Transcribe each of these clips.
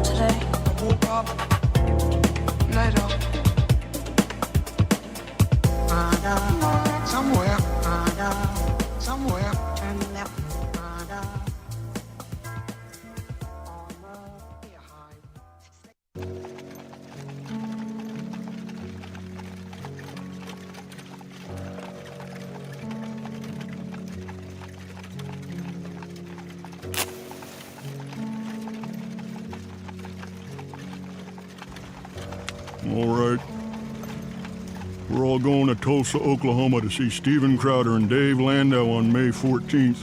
today. I woke up later. Somewhere. Somewhere. All right. We're all going to Tulsa, Oklahoma to see Steven Crowder and Dave Landau on May 14th.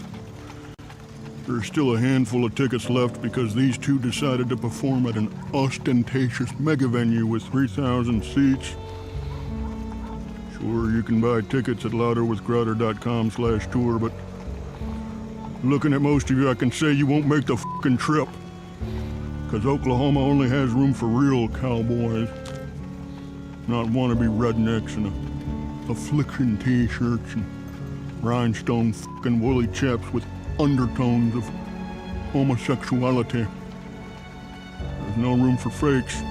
There's still a handful of tickets left because these two decided to perform at an ostentatious mega venue with 3,000 seats. Sure, you can buy tickets at louderwithcrowder.com/tour, but looking at most of you, I can say you won't make the fucking trip. Because Oklahoma only has room for real cowboys. Not wannabe rednecks in affliction t-shirts and rhinestone fucking woolly chaps with undertones of homosexuality. There's no room for fakes.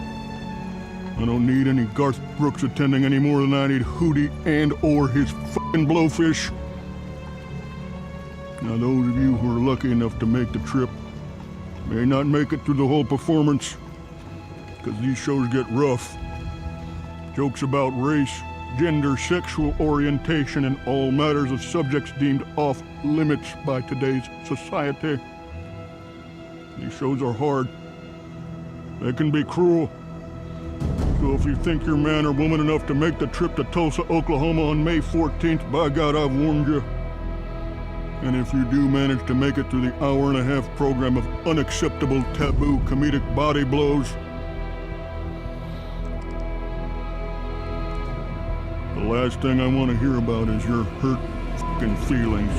I don't need any Garth Brooks attending any more than I need Hootie and or his fucking blowfish. Now those of you who are lucky enough to make the trip may not make it through the whole performance, because these shows get rough. Jokes about race, gender, sexual orientation, and all matters of subjects deemed off limits by today's society. These shows are hard. They can be cruel. So if you think you're man or woman enough to make the trip to Tulsa, Oklahoma on May 14th, by God, I've warned you. And if you do manage to make it through the hour-and-a-half program of unacceptable, taboo, comedic body blows, the last thing I want to hear about is your hurt fucking feelings.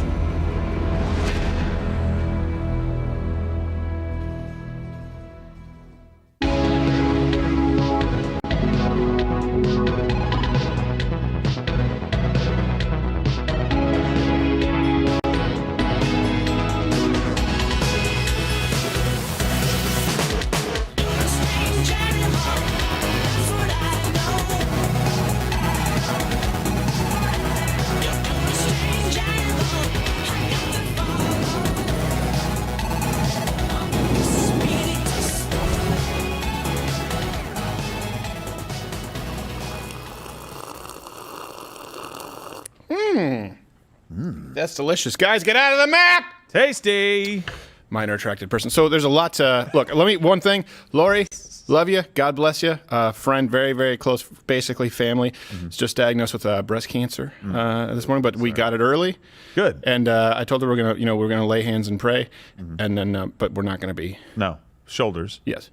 That's delicious. Guys, get out of the map! Tasty. Minor attracted person. So there's a lot to... Look, one thing. Lori, love you. God bless you. Friend, very, very close, basically family. Is just diagnosed with breast cancer this morning, but we got it early. Good. And I told her we're gonna lay hands and pray, and then, but we're not gonna be... No. Shoulders. Yes.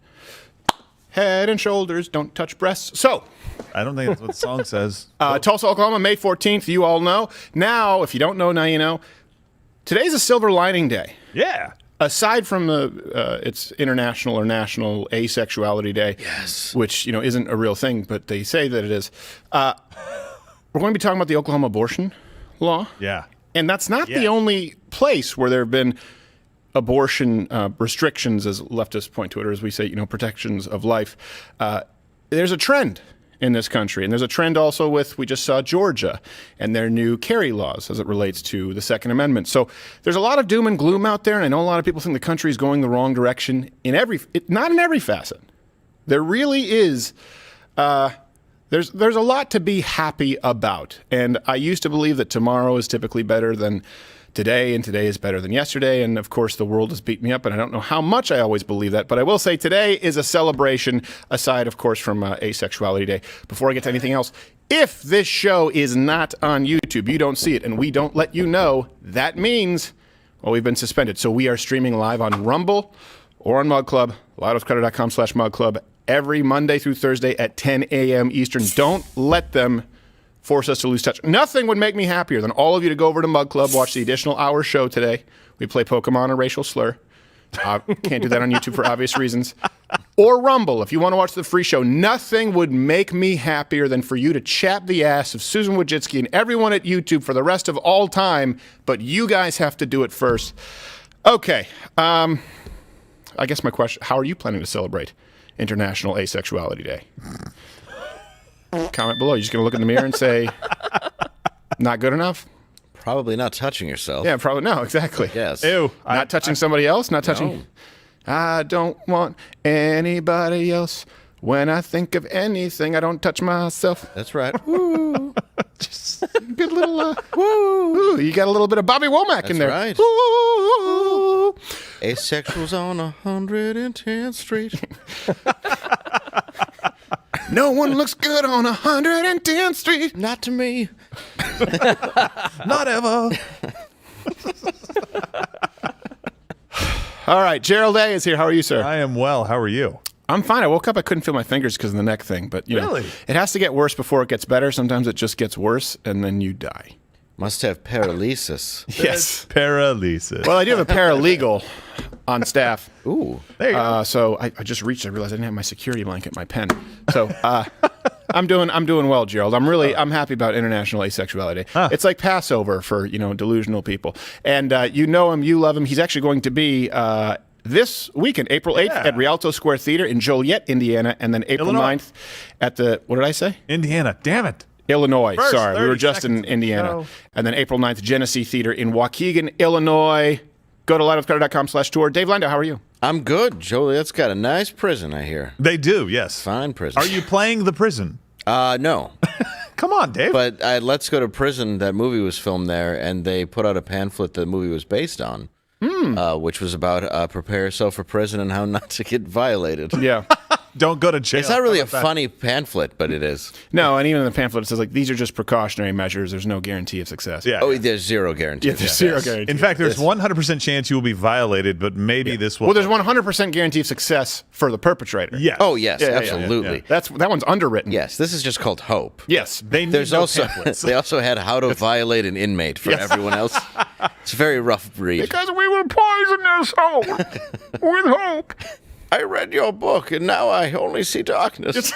Head and shoulders, don't touch breasts. So... I don't think that's what the song says. Tulsa, Oklahoma, May 14th. You all know. Now, if you don't know, now you know. Today's a silver lining day. Yeah. Aside from the it's International or National Asexuality Day, Yes. which isn't a real thing, but they say that it is. We're going to be talking about the Oklahoma abortion law. Yeah. And that's not the only place where there have been abortion restrictions, as leftists point to it, or as we say, protections of life. There's a trend in this country. And there's a trend also we just saw Georgia and their new carry laws as it relates to the Second Amendment. So there's a lot of doom and gloom out there, and I know a lot of people think the country is going the wrong direction not in every facet. There really is, there's a lot to be happy about. And I used to believe that tomorrow is typically better than today, and today is better than yesterday. And of course, the world has beat me up, and I don't know how much I always believe that. But I will say today is a celebration, aside, of course, from Asexuality Day. Before I get to anything else, if this show is not on YouTube, you don't see it, and we don't let you know, that means, well, we've been suspended. So we are streaming live on Rumble or on Mug Club, loudwithcrowder.com/Mug Club, every Monday through Thursday at 10 a.m. Eastern. Don't let them force us to lose touch. Nothing would make me happier than all of you to go over to Mug Club, watch the additional hour show today. We play Pokemon, a racial slur. Can't do that on YouTube for obvious reasons. Or Rumble, if you want to watch the free show. Nothing would make me happier than for you to chap the ass of Susan Wojcicki and everyone at YouTube for the rest of all time, but you guys have to do it first. Okay. I guess my question: how are you planning to celebrate International Asexuality Day? Comment below. You're just gonna look in the mirror and say, "Not good enough." Probably not touching yourself. Yeah, probably no. Exactly. Yes. Ew. Not touching somebody else. Not touching. No. I don't want anybody else. When I think of anything, I don't touch myself. That's right. Just good little woo. You got a little bit of Bobby Womack in there. right. Woo. Asexuals on 110th Street. No one looks good on 110th Street. Not to me. Not ever. All right, Gerald A. is here. How are you, sir? I am well. How are you? I'm fine. I woke up. I couldn't feel my fingers because of the neck thing. But you know, Really? it has to get worse before it gets better. Sometimes it just gets worse, and then you die. Must have paralysis. Yes. Paralysis. Well, I do have a paralegal on staff. Ooh. There you go. So I just reached. I realized I didn't have my security blanket, my pen. So I'm doing well, Gerald. I'm happy about International Asexuality Day. It's like Passover for delusional people. And you know him, you love him. He's actually going to be this weekend, April 8th, at Rialto Square Theater in Joliet, Indiana, and then April Illinois. 9th at the what did I say? Indiana. Damn it. Illinois. First Sorry, we 30 were just in seconds. Indiana. No. And then April 9th, Genesee Theater in Waukegan, Illinois. Go to liveofcolor.com/tour. Dave Lando, how are you? I'm good. Joliet's got a nice prison, I hear. They do, yes. Fine prison. Are you playing the prison? No. Come on, Dave. But Let's Go to Prison, that movie was filmed there, and they put out a pamphlet the movie was based on, which was about prepare yourself for prison and how not to get violated. Yeah. Don't go to jail. It's not really How a about that? funny pamphlet, but it is. No, and even in the pamphlet it says these are just precautionary measures. There's no guarantee of success. Yeah. Oh, there's zero guarantee. Yeah, there's zero guarantee. In fact, there's 100% chance you will be violated, but maybe this will. Well, there's 100% guarantee of success for the perpetrator. Yeah. Oh, yes, Yeah, yeah, yeah, absolutely. yeah. That one's underwritten. Yes, this is just called Hope. Yes. They need There's no also pamphlets. they also had how to violate an inmate for everyone else. It's a very rough read. Because we will poison your soul with hope. I read your book and now I only see darkness.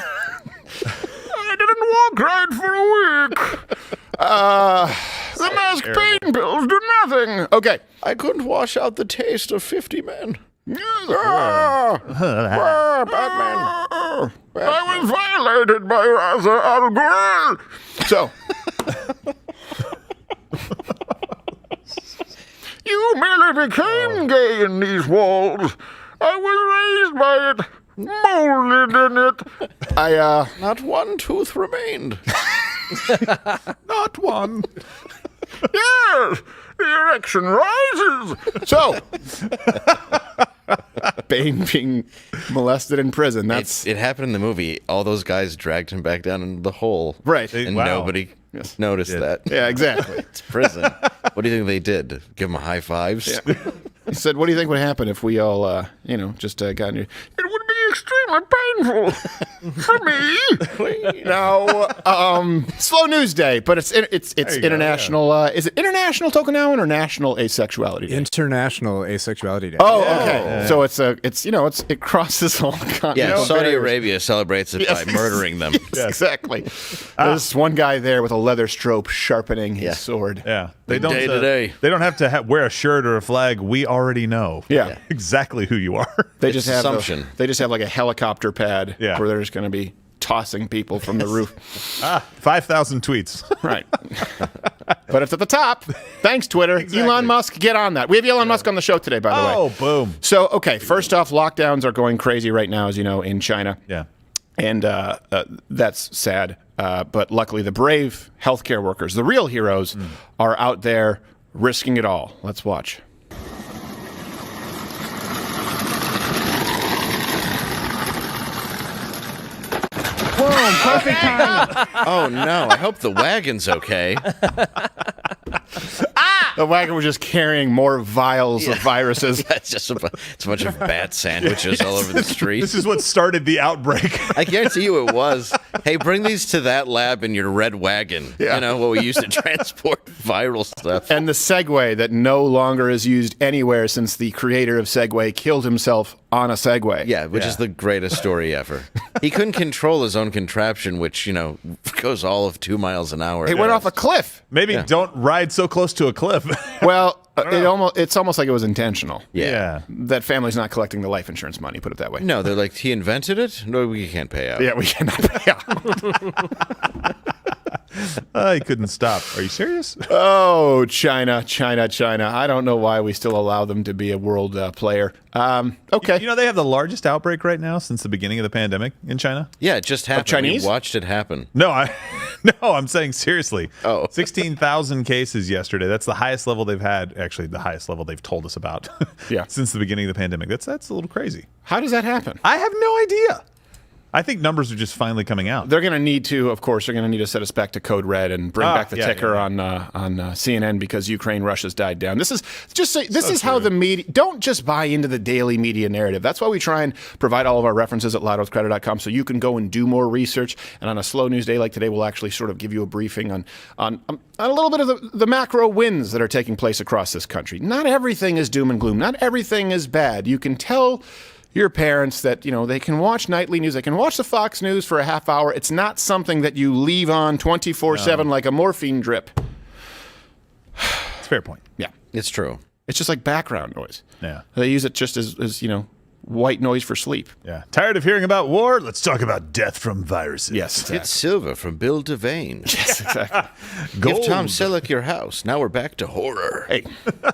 I didn't walk right for a week. The mask pain pills do nothing. Okay. I couldn't wash out the taste of 50 men. Batman. I was violated by Ra's al Ghul. So. You merely became gay in these walls. I was raised by it, molded in it. Not one tooth remained. Not one. Yes, the erection rises. So, Bane being molested in prison. That's It happened in the movie. All those guys dragged him back down into the hole. right. And Wow. nobody noticed that. Yeah, exactly. It's prison. What do you think they did? Give him high fives? He said, "What do you think would happen if we all, just got in here?" It would be extremely painful for me. Now, slow news day, but it's you go, international. Is it International Tokenawan or National Asexuality Day? International Asexuality Day. Oh, okay. So it crosses all continents. Yeah, Saudi Arabia celebrates it by murdering them. Exactly. There's one guy there with a leather strobe sharpening his sword. Yeah. Big day today. They don't have to wear a shirt or a flag. We already know. Yeah. Exactly who you are. They It's just have assumption. they just have like a helicopter pad Yeah. where they're just going to be tossing people from the roof. 5,000 tweets. Right. But it's at the top. Thanks, Twitter. Exactly. Elon Musk, get on that. We have Elon Musk on the show today, by the way. Oh, boom. So, okay, first off, lockdowns are going crazy right now, as you know, in China. Yeah. And that's sad. But luckily, the brave healthcare workers, the real heroes, are out there risking it all. Let's watch. Boom! Perfect time. Oh, no. I hope the wagon's okay. The wagon was just carrying more vials of viruses. It's just it's a bunch of bat sandwiches all over the street. This is what started the outbreak. I guarantee you it was. Hey, bring these to that lab in your red wagon. Yeah. You know, what we use to transport viral stuff. And the Segway that no longer is used anywhere since the creator of Segway killed himself on a Segway. Yeah, which is the greatest story ever. He couldn't control his own contraption, which, goes all of 2 miles an hour. He went off a cliff. Maybe don't ride so close to a cliff. Well, it's almost like it was intentional. Yeah. That family's not collecting the life insurance money, put it that way. No, they're like, he invented it? No, we can't pay out. Yeah, we cannot pay out. He couldn't stop. Are you serious? Oh, China. I don't know why we still allow them to be a world player. Okay. You know, they have the largest outbreak right now since the beginning of the pandemic in China. Yeah, it just happened. Chinese? We watched it happen. No, I'm saying seriously. Oh. 16,000 cases yesterday. That's the highest level they've had. Actually, the highest level they've told us about. Yeah. Since the beginning of the pandemic. That's a little crazy. How does that happen? I have no idea. I think numbers are just finally coming out. They're going to need to, of course, set us back to Code Red and bring back the ticker on CNN because Ukraine, Russia's died down. This is how the media, don't just buy into the daily media narrative. That's why we try and provide all of our references at loudwithcrowder.com so you can go and do more research. And on a slow news day like today, we'll actually sort of give you a briefing on a little bit of the macro wins that are taking place across this country. Not everything is doom and gloom. Not everything is bad. You can tell your parents that, they can watch nightly news. They can watch the Fox News for a half hour. It's not something that you leave on 24/7 like a morphine drip. It's a fair point. Yeah. It's true. It's just like background noise. Yeah. They use it just as white noise for sleep. Yeah. Tired of hearing about war? Let's talk about death from viruses. Yes, exactly. It's silver from Bill Devane. Yes, exactly. Give Tom Selleck your house. Now we're back to horror. Hey,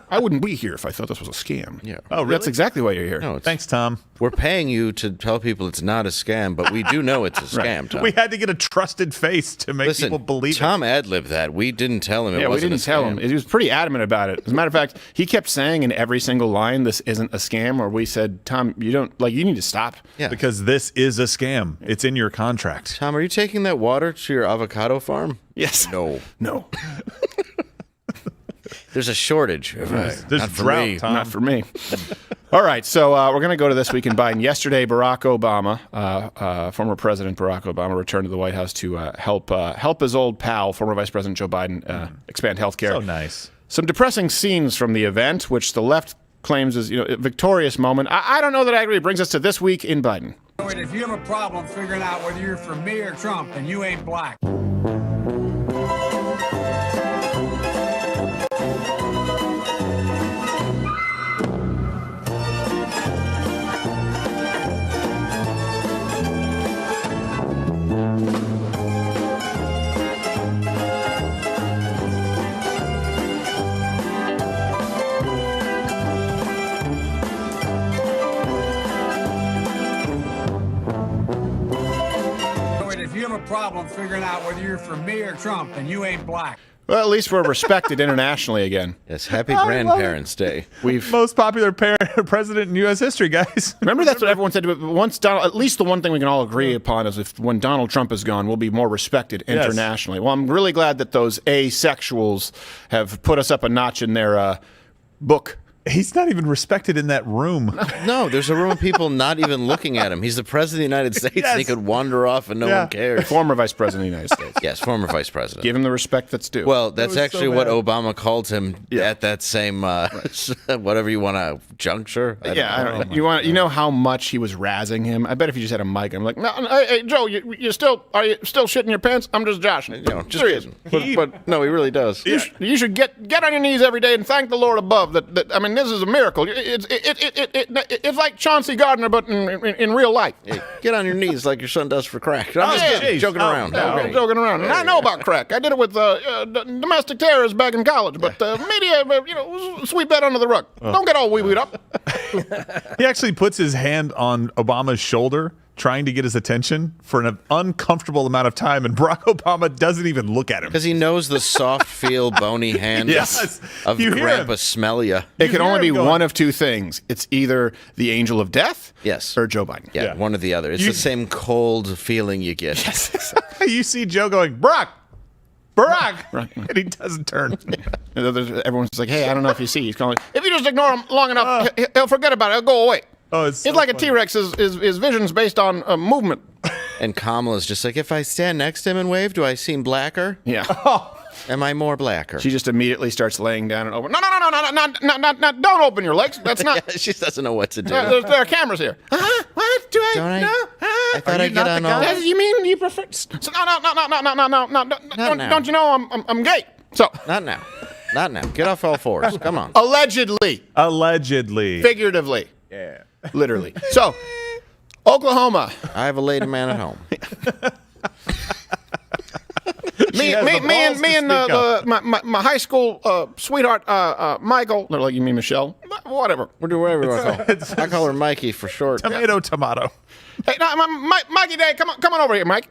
I wouldn't be here if I thought this was a scam. Yeah. Oh, really? That's exactly why you're here. No, Thanks, Tom. we're paying you to tell people it's not a scam, but we do know it's a scam, Tom. We had to get a trusted face to make Listen, people believe Tom ad-libbed that. We didn't tell him it Yeah, we wasn't didn't a tell scam. him. He was pretty adamant about it. As a matter of fact, he kept saying in every single line, "This isn't a scam." Or we said, "Tom, you need to stop." Yeah. it. Because this is a scam. It's in your contract. Tom, are you taking that water to your avocado farm? Yes. No. No. There's a shortage. There's Not for drought, me. Tom. Not for me. All right, so we're going to go to This Week in Biden. Yesterday, Barack Obama, former President Barack Obama, returned to the White House to help his old pal, former Vice President Joe Biden, expand health care. So nice. Some depressing scenes from the event, which the left claims is a victorious moment. I don't know that I agree. It brings us to This Week in Biden. If you have a problem figuring out whether you're for me or Trump, then you ain't black. If you have a problem figuring out whether you're for me or Trump, then you ain't black. Well, at least we're respected internationally again. Yes, happy Grandparents' Day. Most popular president in U.S. history, guys. Remember, that's what everyone said. Once Donald, at least the one thing we can all agree upon is when Donald Trump is gone, we'll be more respected internationally. Well, I'm really glad that those asexuals have put us up a notch in their book. He's not even respected in that room. No, there's a room of people not even looking at him. He's the President of the United States, and he Yes. could wander off and no one cares. Former Vice President of the United States. Yes, former Vice President. Give him the respect that's due. Well, that's was so actually what bad. Obama called him at that same, whatever you want to, juncture. I don't know. You know how much he was razzing him. I bet if you just had a mic, I'm like, no, hey Joe, are you still shitting your pants? I'm just joshing. You know, just Serious. kidding. But no, he really does. You should get on your knees every day and thank the Lord above. That I mean, this is a miracle. It's like Chauncey Gardner, but in real life. Hey, get on your knees like your son does for crack. I'm just yeah. kidding, joking around. I'm joking around. And I know about crack. I did it with domestic terrorists back in college. But media, sweep that under the rug. Don't get all wee-weed up. He actually puts his hand on Obama's shoulder, trying to get his attention for an uncomfortable amount of time, and Barack Obama doesn't even look at him. Because he knows the soft, feel, bony hand Yes. of You hear Grandpa him. Smellia. It can hear only be him going- one of two things. It's either the angel of death Yes. or Joe Biden. Yeah, Yeah. one or the other. It's You- the same cold feeling you get. You see Joe going, Barack! Right. Right. And he doesn't turn. Everyone's just like, hey, I don't know if you see. He's calling. If you just ignore him long enough, he'll forget about it. He'll go away. Oh, it's so like a funny. T-Rex. His vision's based on movement. And Kamala's just like, if I stand next to him and wave, do I seem blacker? Yeah. Am I more blacker? She just immediately starts laying down and open. No, don't open your legs. That's not. She doesn't know what to do. There are cameras here. What do I? Don't I- No. I thought I'd get on all. You mean you prefer? No. Not now. Don't you know I'm gay? So Not now. Not now. Get off all fours. Come on. Allegedly. Allegedly. Figuratively. Yeah. Literally. So, Oklahoma. I have a lady man at home. Me and my high school sweetheart, Michael. Like you mean Michelle? Whatever. We'll do whatever you want to call her. I call her Mikey for short. Tomato. Hey, no, Mikey Day, come on over here, Mike.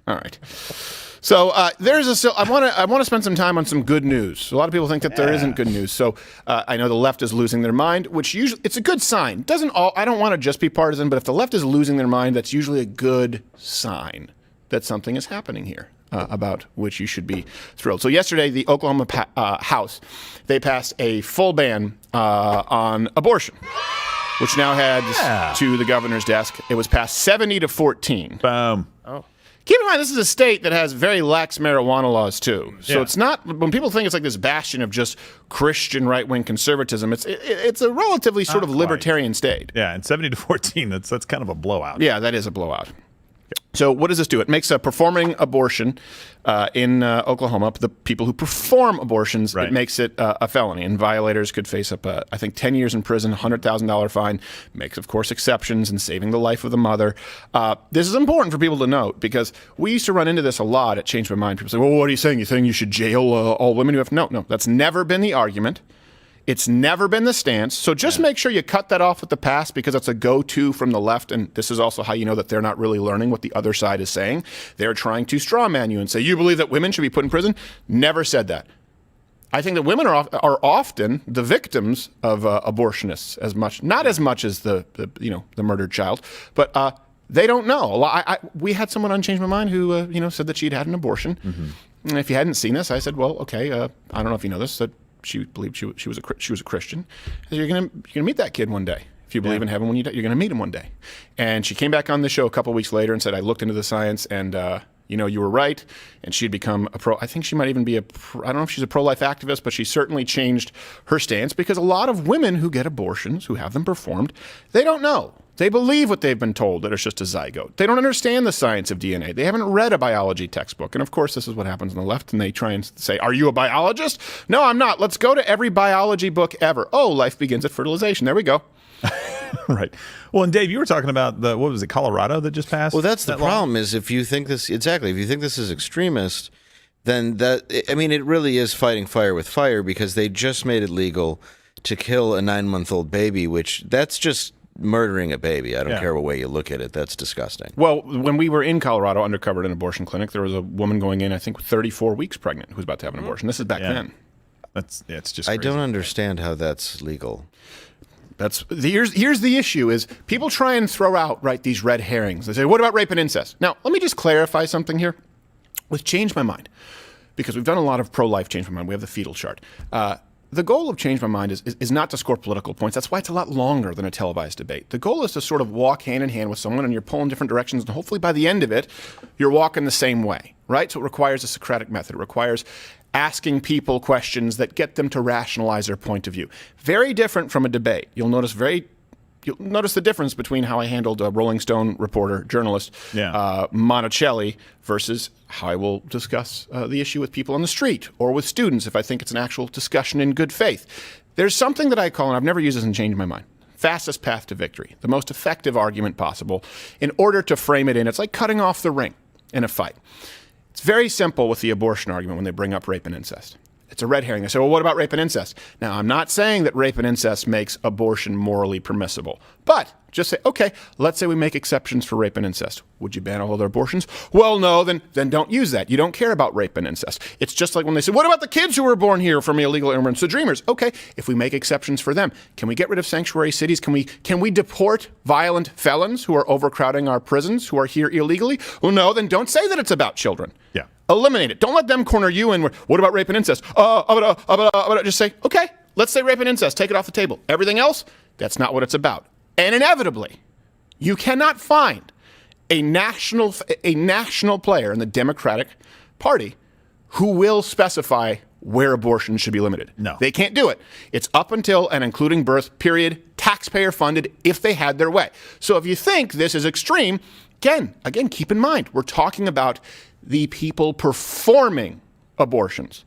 All right. So I want to spend some time on some good news. A lot of people think that there isn't good news. So I know the left is losing their mind, which usually it's a good sign. I don't want to just be partisan, but if the left is losing their mind, that's usually a good sign that something is happening here. About which you should be thrilled. So yesterday, the Oklahoma House, they passed a full ban on abortion, which now heads to the governor's desk. It was passed 70-14. Boom. Keep in mind, this is a state that has very lax marijuana laws, too. So Yeah. it's not, when people think it's like this bastion of just Christian right-wing conservatism, it's a relatively sort of libertarian state. Yeah, and 70-14, that's kind of a blowout. Yeah, that is a blowout. So what does this do? It makes performing abortion in Oklahoma, the people who perform abortions, Right. it makes it a felony, and violators could face up, I think, 10 years in prison, $100,000 fine. Makes, of course, exceptions in saving the life of the mother. This is important for people to note because we used to run into this a lot at Change My Mind. People say, well, what are you saying? You're saying you should jail all women who have... No, that's never been the argument. It's never been the stance. So just make sure you cut that off at the pass because it's a go-to from the left. And this is also how you know that they're not really learning what the other side is saying. They're trying to straw man you and say, you believe that women should be put in prison? Never said that. I think that women are often the victims of abortionists not as much as the murdered child, but they don't know. We had someone on Change My Mind who said that she'd had an abortion. Mm-hmm. And if you hadn't seen this, I said, well, okay, I don't know if you know this, that she believed she was a Christian. You're gonna meet that kid one day. If you believe in heaven when you die, you're gonna meet him one day. And she came back on the show a couple weeks later and said, I looked into the science and you were right. And she'd become a pro. I think she might even be I don't know if she's a pro-life activist, but she certainly changed her stance because a lot of women who get abortions, who have them performed, they don't know. They believe what they've been told, that it's just a zygote. They don't understand the science of DNA. They haven't read a biology textbook. And of course, this is what happens on the left. And they try and say, are you a biologist? No, I'm not. Let's go to every biology book ever. Oh, life begins at fertilization. There we go. Right. Well, and Dave, you were talking about what was it, Colorado that just passed? Well, that's the law? problem is if you think this is extremist, then it really is fighting fire with fire because they just made it legal to kill a 9-month-old baby, which that's just murdering a baby. I don't care what way you look at it. That's disgusting. Well, when we were in Colorado undercover at an abortion clinic, there was a woman going in, I think, 34 weeks pregnant who was about to have an abortion. This is back then. It's just I crazy. don't understand how that's legal. Here's the issue is people try and throw out these red herrings. They say, what about rape and incest? Now, let me just clarify something here. With Change My Mind, because we've done a lot of pro-life Change My Mind. We have the fetal chart. The goal of Change My Mind is not to score political points. That's why it's a lot longer than a televised debate. The goal is to sort of walk hand in hand with someone and you're pulling different directions. And hopefully by the end of it, you're walking the same way, right? So it requires a Socratic method. It requires asking people questions that get them to rationalize their point of view. Very different from a debate. You'll notice the difference between how I handled a Rolling Stone reporter, journalist, Monticelli, versus how I will discuss the issue with people on the street or with students if I think it's an actual discussion in good faith. There's something that I call, and I've never used this and changed my mind, fastest path to victory, the most effective argument possible in order to frame it in. It's like cutting off the ring in a fight. It's very simple with the abortion argument when they bring up rape and incest. It's a red herring. They say, well, what about rape and incest? Now, I'm not saying that rape and incest makes abortion morally permissible, but just say, okay, let's say we make exceptions for rape and incest. Would you ban all other abortions? Well, no, then don't use that. You don't care about rape and incest. It's just like when they say, what about the kids who were born here from illegal immigrants, the dreamers? Okay, if we make exceptions for them, can we get rid of sanctuary cities? Can we deport violent felons who are overcrowding our prisons, who are here illegally? Well, no, then don't say that it's about children. Yeah. Eliminate it. Don't let them corner you and what about rape and incest? Just say, okay, let's say rape and incest. Take it off the table. Everything else, that's not what it's about. And inevitably, you cannot find a national player in the Democratic Party who will specify where abortion should be limited. No. They can't do it. It's up until and including birth, period, taxpayer funded if they had their way. So if you think this is extreme, again, keep in mind, we're talking about the people performing abortions.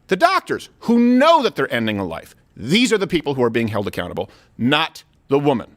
The doctors who know that they're ending a life, these are the people who are being held accountable, not the woman.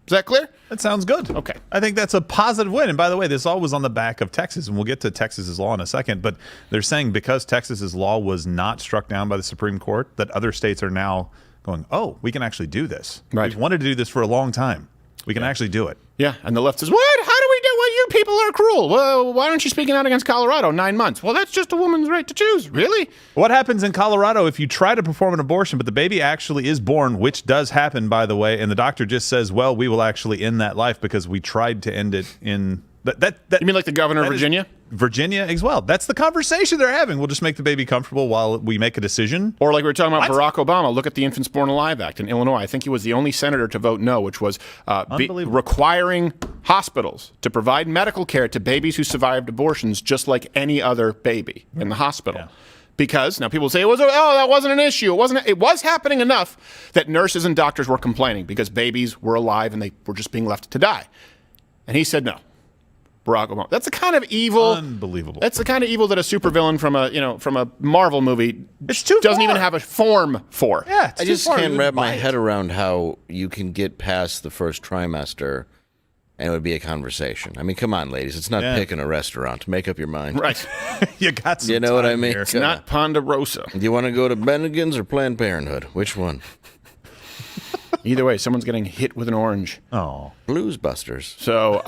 Is that clear? That sounds good. Okay. I think that's a positive win. And by the way, this all was on the back of Texas, and we'll get to Texas's law in a second. But they're saying because Texas's law was not struck down by the Supreme Court, that other states are now going, oh, we can actually do this. Right. We've wanted to do this for a long time. We can actually do it. Yeah, and the left says, what? How do we do it? You people are cruel. Well, why aren't you speaking out against Colorado? 9 months. Well, that's just a woman's right to choose. Really? What happens in Colorado if you try to perform an abortion, but the baby actually is born, which does happen, by the way, and the doctor just says, well, we will actually end that life because we tried to end it in... You mean like the governor of Virginia? Virginia as well. That's the conversation they're having. We'll just make the baby comfortable while we make a decision. Or like we were talking about What? Barack Obama. Look at the Infants Born Alive Act in Illinois. I think he was the only senator to vote no, which was requiring hospitals to provide medical care to babies who survived abortions just like any other baby in the hospital. Yeah. Because now people say that wasn't an issue. It was happening enough that nurses and doctors were complaining because babies were alive and they were just being left to die. And he said no. Barack Obama. That's the kind of evil. Unbelievable. That's the kind of evil that a supervillain from a Marvel movie doesn't far. even have a form for. Yeah, I just can't wrap my head around how you can get past the first trimester and it would be a conversation. I mean, come on, ladies. It's not picking a restaurant. Make up your mind. Right. You got some You know what I time mean? here. It's not Ponderosa. Do you want to go to Bennigan's or Planned Parenthood? Which one? Either way, someone's getting hit with an orange. Oh. Blues Busters. So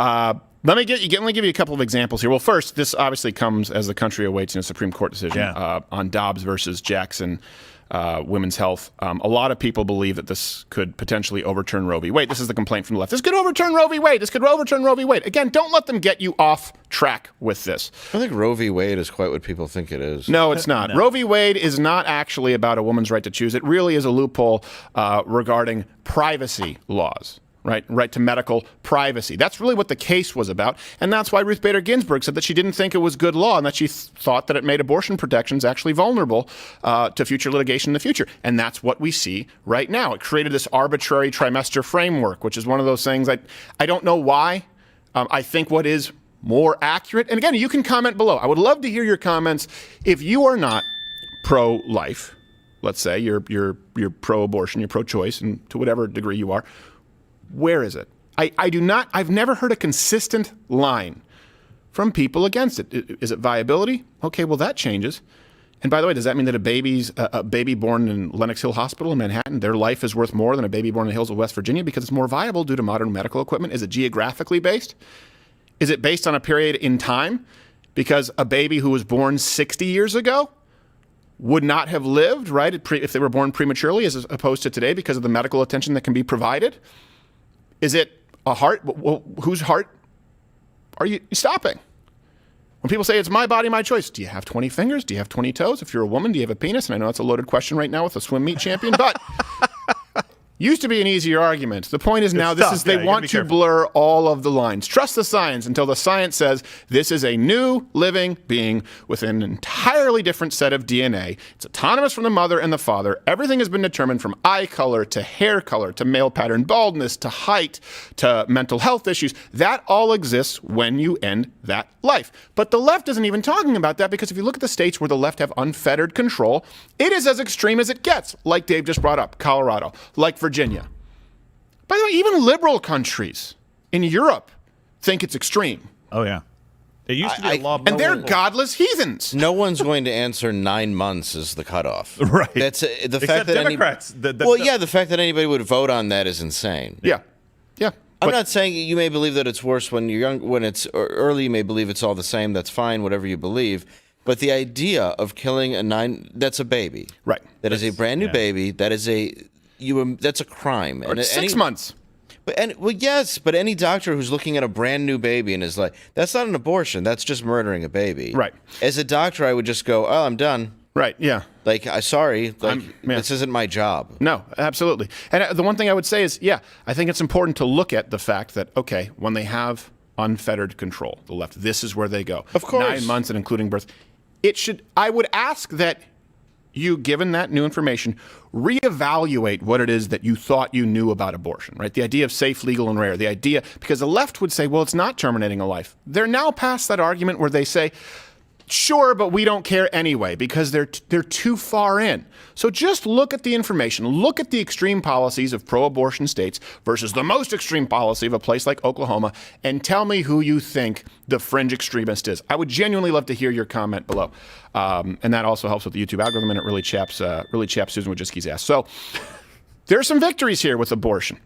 let me give you a couple of examples here. Well, first, this obviously comes as the country awaits a Supreme Court decision on Dobbs versus Jackson. Women's health. A lot of people believe that this could potentially overturn Roe v. Wade. This is the complaint from the left. This could overturn Roe v. Wade. This could overturn Roe v. Wade. Again, don't let them get you off track with this. I think Roe v. Wade is quite what people think it is. No, it's not. Roe v. Wade is not actually about a woman's right to choose. It really is a loophole regarding privacy laws. Right to medical privacy. That's really what the case was about. And that's why Ruth Bader Ginsburg said that she didn't think it was good law and that she thought that it made abortion protections actually vulnerable to future litigation in the future. And that's what we see right now. It created this arbitrary trimester framework, which is one of those things I don't know why. I think what is more accurate, and again, you can comment below. I would love to hear your comments. If you are not pro-life, let's say you're pro-abortion, you're pro-choice, and to whatever degree you are, where is it? I've never heard a consistent line from people against it. Is it viability? Okay, well, that changes. And by the way, does that mean that a baby born in Lenox Hill Hospital in Manhattan, their life is worth more than a baby born in the hills of West Virginia because it's more viable due to modern medical equipment? Is it geographically based? Is it based on a period in time? Because a baby who was born 60 years ago would not have lived, right, if they were born prematurely as opposed to today because of the medical attention that can be provided? Is it a heart? Well, whose heart are you stopping? When people say it's my body, my choice, do you have 20 fingers? Do you have 20 toes? If you're a woman, do you have a penis? And I know that's a loaded question right now with a swim meet champion, but used to be an easier argument. The point is now they want to blur all of the lines. Trust the science until the science says this is a new living being with an entirely different set of DNA. It's autonomous from the mother and the father. Everything has been determined from eye color to hair color to male pattern baldness to height to mental health issues. That all exists when you end that life. But the left isn't even talking about that because if you look at the states where the left have unfettered control, it is as extreme as it gets, like Dave just brought up, Colorado, like Virginia. By the way, even liberal countries in Europe think it's extreme. Oh, yeah. It used to be a law. And they're godless heathens. No one's going to answer 9 months as the cutoff. Right. That's the Except fact that Democrats. the fact that anybody would vote on that is insane. Yeah. I'm not saying you may believe that it's worse when you're young. When it's early, you may believe it's all the same. That's fine, whatever you believe. But the idea of killing that's a baby. Right. That is a brand new baby. That is that's a crime. Or 6 months. But any doctor who's looking at a brand new baby and is like, that's not an abortion. That's just murdering a baby. Right. As a doctor, I would just go, oh, I'm done. Right, yeah. Like, sorry, this isn't my job. No, absolutely. And the one thing I would say is, I think it's important to look at the fact that, okay, when they have unfettered control, the left, this is where they go. Of course. 9 months and including birth. I would ask that you, given that new information, reevaluate what it is that you thought you knew about abortion, right? The idea of safe, legal, and rare. The idea, because the left would say, well, it's not terminating a life. They're now past that argument where they say, Sure, but we don't care anyway because they're too far in. So just look at the information. Look at the extreme policies of pro-abortion states versus the most extreme policy of a place like Oklahoma, and tell me who you think the fringe extremist is. I would genuinely love to hear your comment below, and that also helps with the YouTube algorithm, and it really chaps Susan Wojcicki's ass. So there are some victories here with abortion.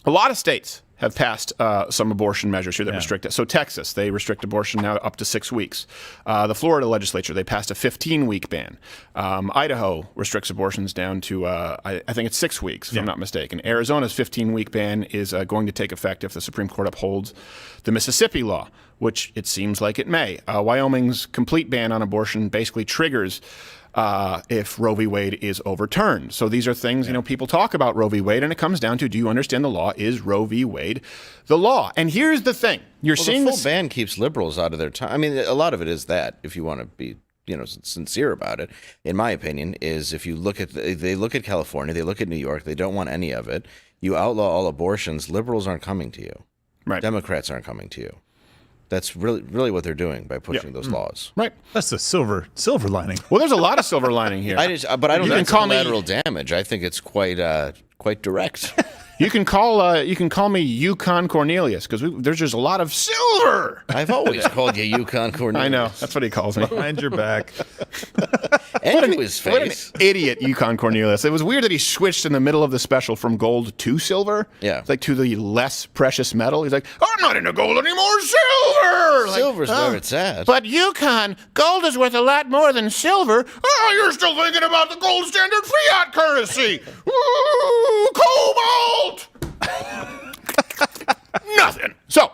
A lot of states have passed some abortion measures here that restrict it. So Texas, they restrict abortion now up to 6 weeks. The Florida legislature, they passed a 15-week ban. Idaho restricts abortions down to, I think it's 6 weeks, if I'm not mistaken. Arizona's 15-week ban is going to take effect if the Supreme Court upholds the Mississippi law, which it seems like it may. Wyoming's complete ban on abortion basically triggers if Roe v. Wade is overturned. So these are things, people talk about Roe v. Wade, and it comes down to, do you understand the law? Is Roe v. Wade the law? And here's the thing. You're seeing the full ban keeps liberals out of their time. I mean, a lot of it is that, if you want to be sincere about it, in my opinion, is if you look at, they look at California, they look at New York, they don't want any of it. You outlaw all abortions, liberals aren't coming to you. Right. Democrats aren't coming to you. That's really what they're doing by pushing those laws. Right. That's the silver lining. Well, there's a lot of silver lining here. But I don't think it's collateral me damage. I think it's quite direct. You can call me Yukon Cornelius because there's just a lot of silver. I've always called you Yukon Cornelius. I know, that's what he calls me. Behind your back. And to his face. What an idiot, Yukon Cornelius. It was weird that he switched in the middle of the special from gold to silver. Yeah. It's like to the less precious metal. He's like, I'm not into gold anymore, silver. Silver's where it's at. But Yukon, gold is worth a lot more than silver. Oh, you're still thinking about the gold standard fiat currency. Ooh, cobalt. Nothing. So,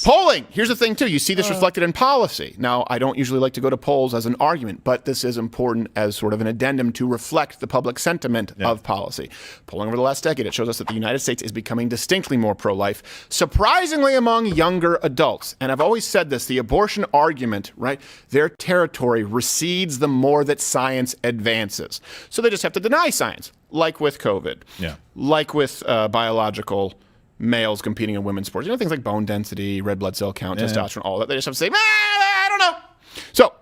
polling. Here's the thing, too. You see this reflected in policy. Now, I don't usually like to go to polls as an argument, but this is important as sort of an addendum to reflect the public sentiment of policy. Polling over the last decade, it shows us that the United States is becoming distinctly more pro-life, surprisingly among younger adults. And I've always said this, the abortion argument, right, their territory recedes the more that science advances. So they just have to deny science, like with COVID, like with biological males competing in women's sports. Things like bone density, red blood cell count, testosterone, all that. They just have to say, I don't know. So,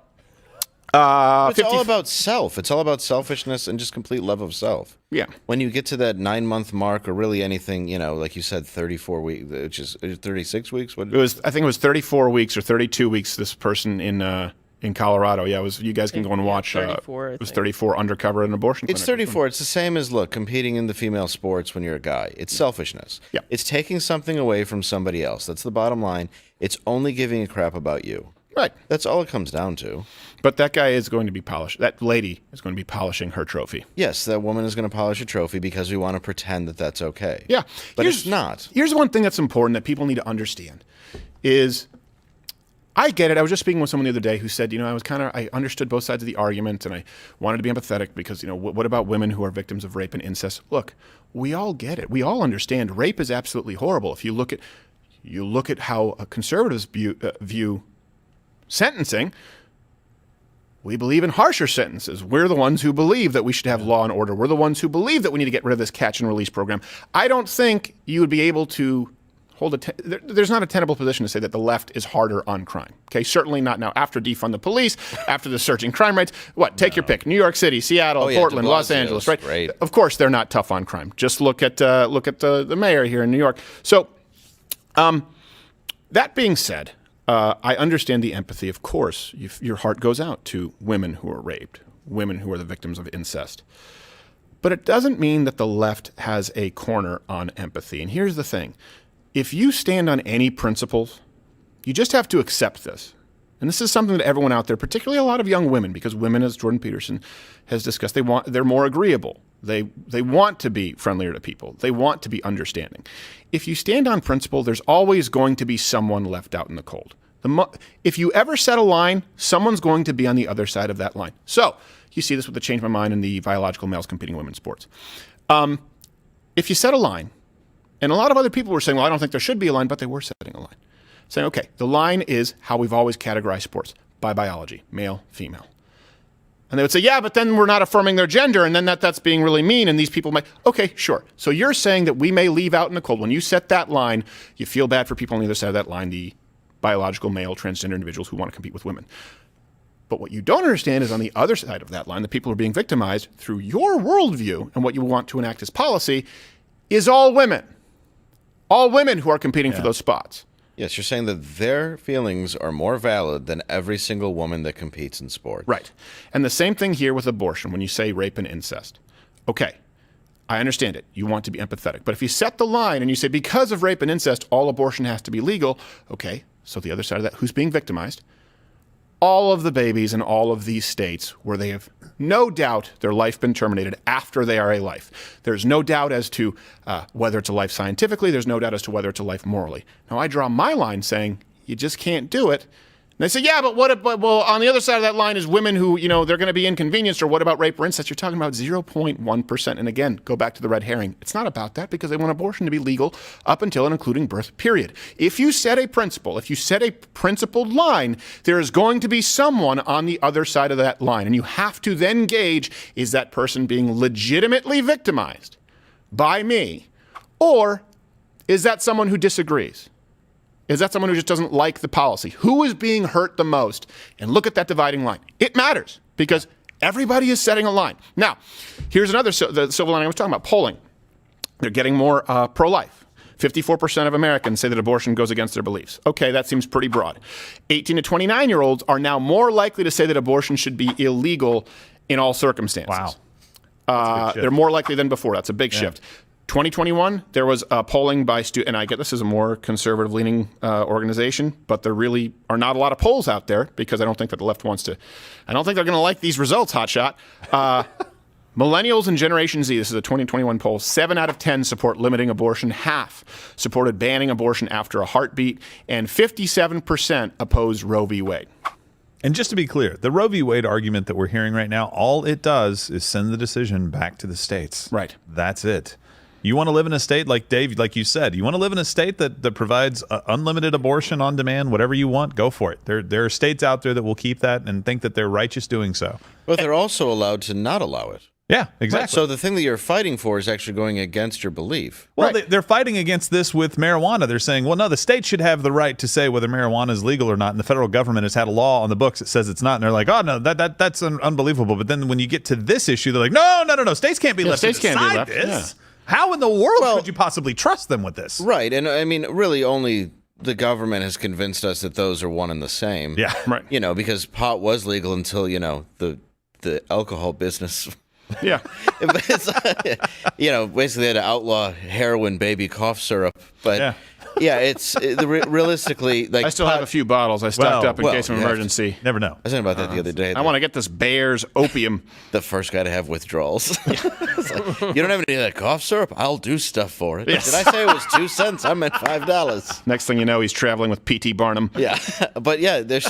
it's all about self. It's all about selfishness and just complete love of self. Yeah. When you get to that 9-month mark, or really anything, like you said, 34 weeks, which is 36 weeks. I think it was 34 weeks or 32 weeks. This person in Colorado. Yeah, it was. You guys can go and watch. 34, it was 34 undercover at an abortion clinic. It's 34. It's the same as, competing in the female sports when you're a guy. It's selfishness. Yeah. It's taking something away from somebody else. That's the bottom line. It's only giving a crap about you. Right. That's all it comes down to. But that guy is going to be polished. That lady is going to be polishing her trophy. Yes, that woman is going to polish a trophy because we want to pretend that that's okay. Yeah. But it's not. Here's one thing that's important that people need to understand is, I get it. I was just speaking with someone the other day who said, I understood both sides of the argument and I wanted to be empathetic because, what about women who are victims of rape and incest? Look, we all get it. We all understand rape is absolutely horrible. If you look at how conservatives view sentencing, we believe in harsher sentences. We're the ones who believe that we should have law and order. We're the ones who believe that we need to get rid of this catch and release program. I don't think you would be able to there's not a tenable position to say that the left is harder on crime. Okay, certainly not now. After defund the police, after the surging crime rates, take your pick: New York City, Seattle, Portland, Los Angeles. Right? Great. Of course, they're not tough on crime. Just look at the mayor here in New York. So, that being said, I understand the empathy. Of course, your heart goes out to women who are raped, women who are the victims of incest. But it doesn't mean that the left has a corner on empathy. And here's the thing. If you stand on any principles, you just have to accept this. And this is something that everyone out there, particularly a lot of young women, because women, as Jordan Peterson has discussed, they're more agreeable. They want to be friendlier to people. They want to be understanding. If you stand on principle, there's always going to be someone left out in the cold. If you ever set a line, someone's going to be on the other side of that line. So you see this with the Change My Mind and the biological males competing in women's sports. If you set a line, and a lot of other people were saying, well, I don't think there should be a line, but they were setting a line. Saying, okay, the line is how we've always categorized sports, by biology, male, female. And they would say, yeah, but then we're not affirming their gender, and then that's being really mean, and these people might, okay, sure. So you're saying that we may leave out in the cold. When you set that line, you feel bad for people on the other side of that line, the biological male transgender individuals who want to compete with women. But what you don't understand is on the other side of that line, the people who are being victimized through your worldview and what you want to enact as policy is all women. All women who are competing for those spots. Yes, you're saying that their feelings are more valid than every single woman that competes in sport. Right. And the same thing here with abortion when you say rape and incest. Okay, I understand it. You want to be empathetic. But if you set the line and you say because of rape and incest, all abortion has to be legal, okay, so the other side of that, who's being victimized? All of the babies in all of these states where they have no doubt their life been terminated after they are a life. There's no doubt as to whether it's a life scientifically. There's no doubt as to whether it's a life morally. Now, I draw my line saying you just can't do it. And they say, yeah, but well, on the other side of that line is women who, they're going to be inconvenienced, or what about rape or incest? You're talking about 0.1%. And again, go back to the red herring. It's not about that because they want abortion to be legal up until and including birth, period. If you set a principle, if you set a principled line, there is going to be someone on the other side of that line. And you have to then gauge, is that person being legitimately victimized by me? Or is that someone who disagrees? Is that someone who just doesn't like the policy? Who is being hurt the most? And look at that dividing line. It matters because everybody is setting a line. Now, here's another the silver lining I was talking about, polling. They're getting more pro-life. 54% of Americans say that abortion goes against their beliefs. Okay, that seems pretty broad. 18 to 29-year-olds are now more likely to say that abortion should be illegal in all circumstances. Wow. They're more likely than before. That's a big shift. 2021, there was polling by and I get this is a more conservative-leaning organization, but there really are not a lot of polls out there because I don't think that the left wants to. I don't think they're going to like these results, hotshot. Millennials and Generation Z, this is a 2021 poll, 7 out of 10 support limiting abortion, half supported banning abortion after a heartbeat, and 57% oppose Roe v. Wade. And just to be clear, the Roe v. Wade argument that we're hearing right now, all it does is send the decision back to the states. Right. That's it. You want to live in a state like Dave, like you said, you want to live in a state that provides unlimited abortion on demand, whatever you want, go for it. There are states out there that will keep that and think that they're righteous doing so. But they're also allowed to not allow it. Yeah, exactly. Right, so the thing that you're fighting for is actually going against your belief. Well, they're fighting against this with marijuana. They're saying, well, no, the state should have the right to say whether marijuana is legal or not. And the federal government has had a law on the books that says it's not. And they're like, oh, no, that's unbelievable. But then when you get to this issue, they're like, no. States can't be left to decide this. Yeah. How in the world could you possibly trust them with this? Right. And I mean, really only the government has convinced us that those are one and the same. Yeah, right. Because pot was legal until, the alcohol business. Yeah. Basically they had to outlaw heroin baby cough syrup. But it's realistically like I still have a few bottles I stocked up in case of an emergency. Never know. I was thinking about that the other day. I want to get this Bear's opium. The first guy to have withdrawals. Like, you don't have any of that cough syrup? I'll do stuff for it. Yes. Did I say it was 2 cents? I meant $5. Next thing you know, he's traveling with P.T. Barnum. Yeah, but there's.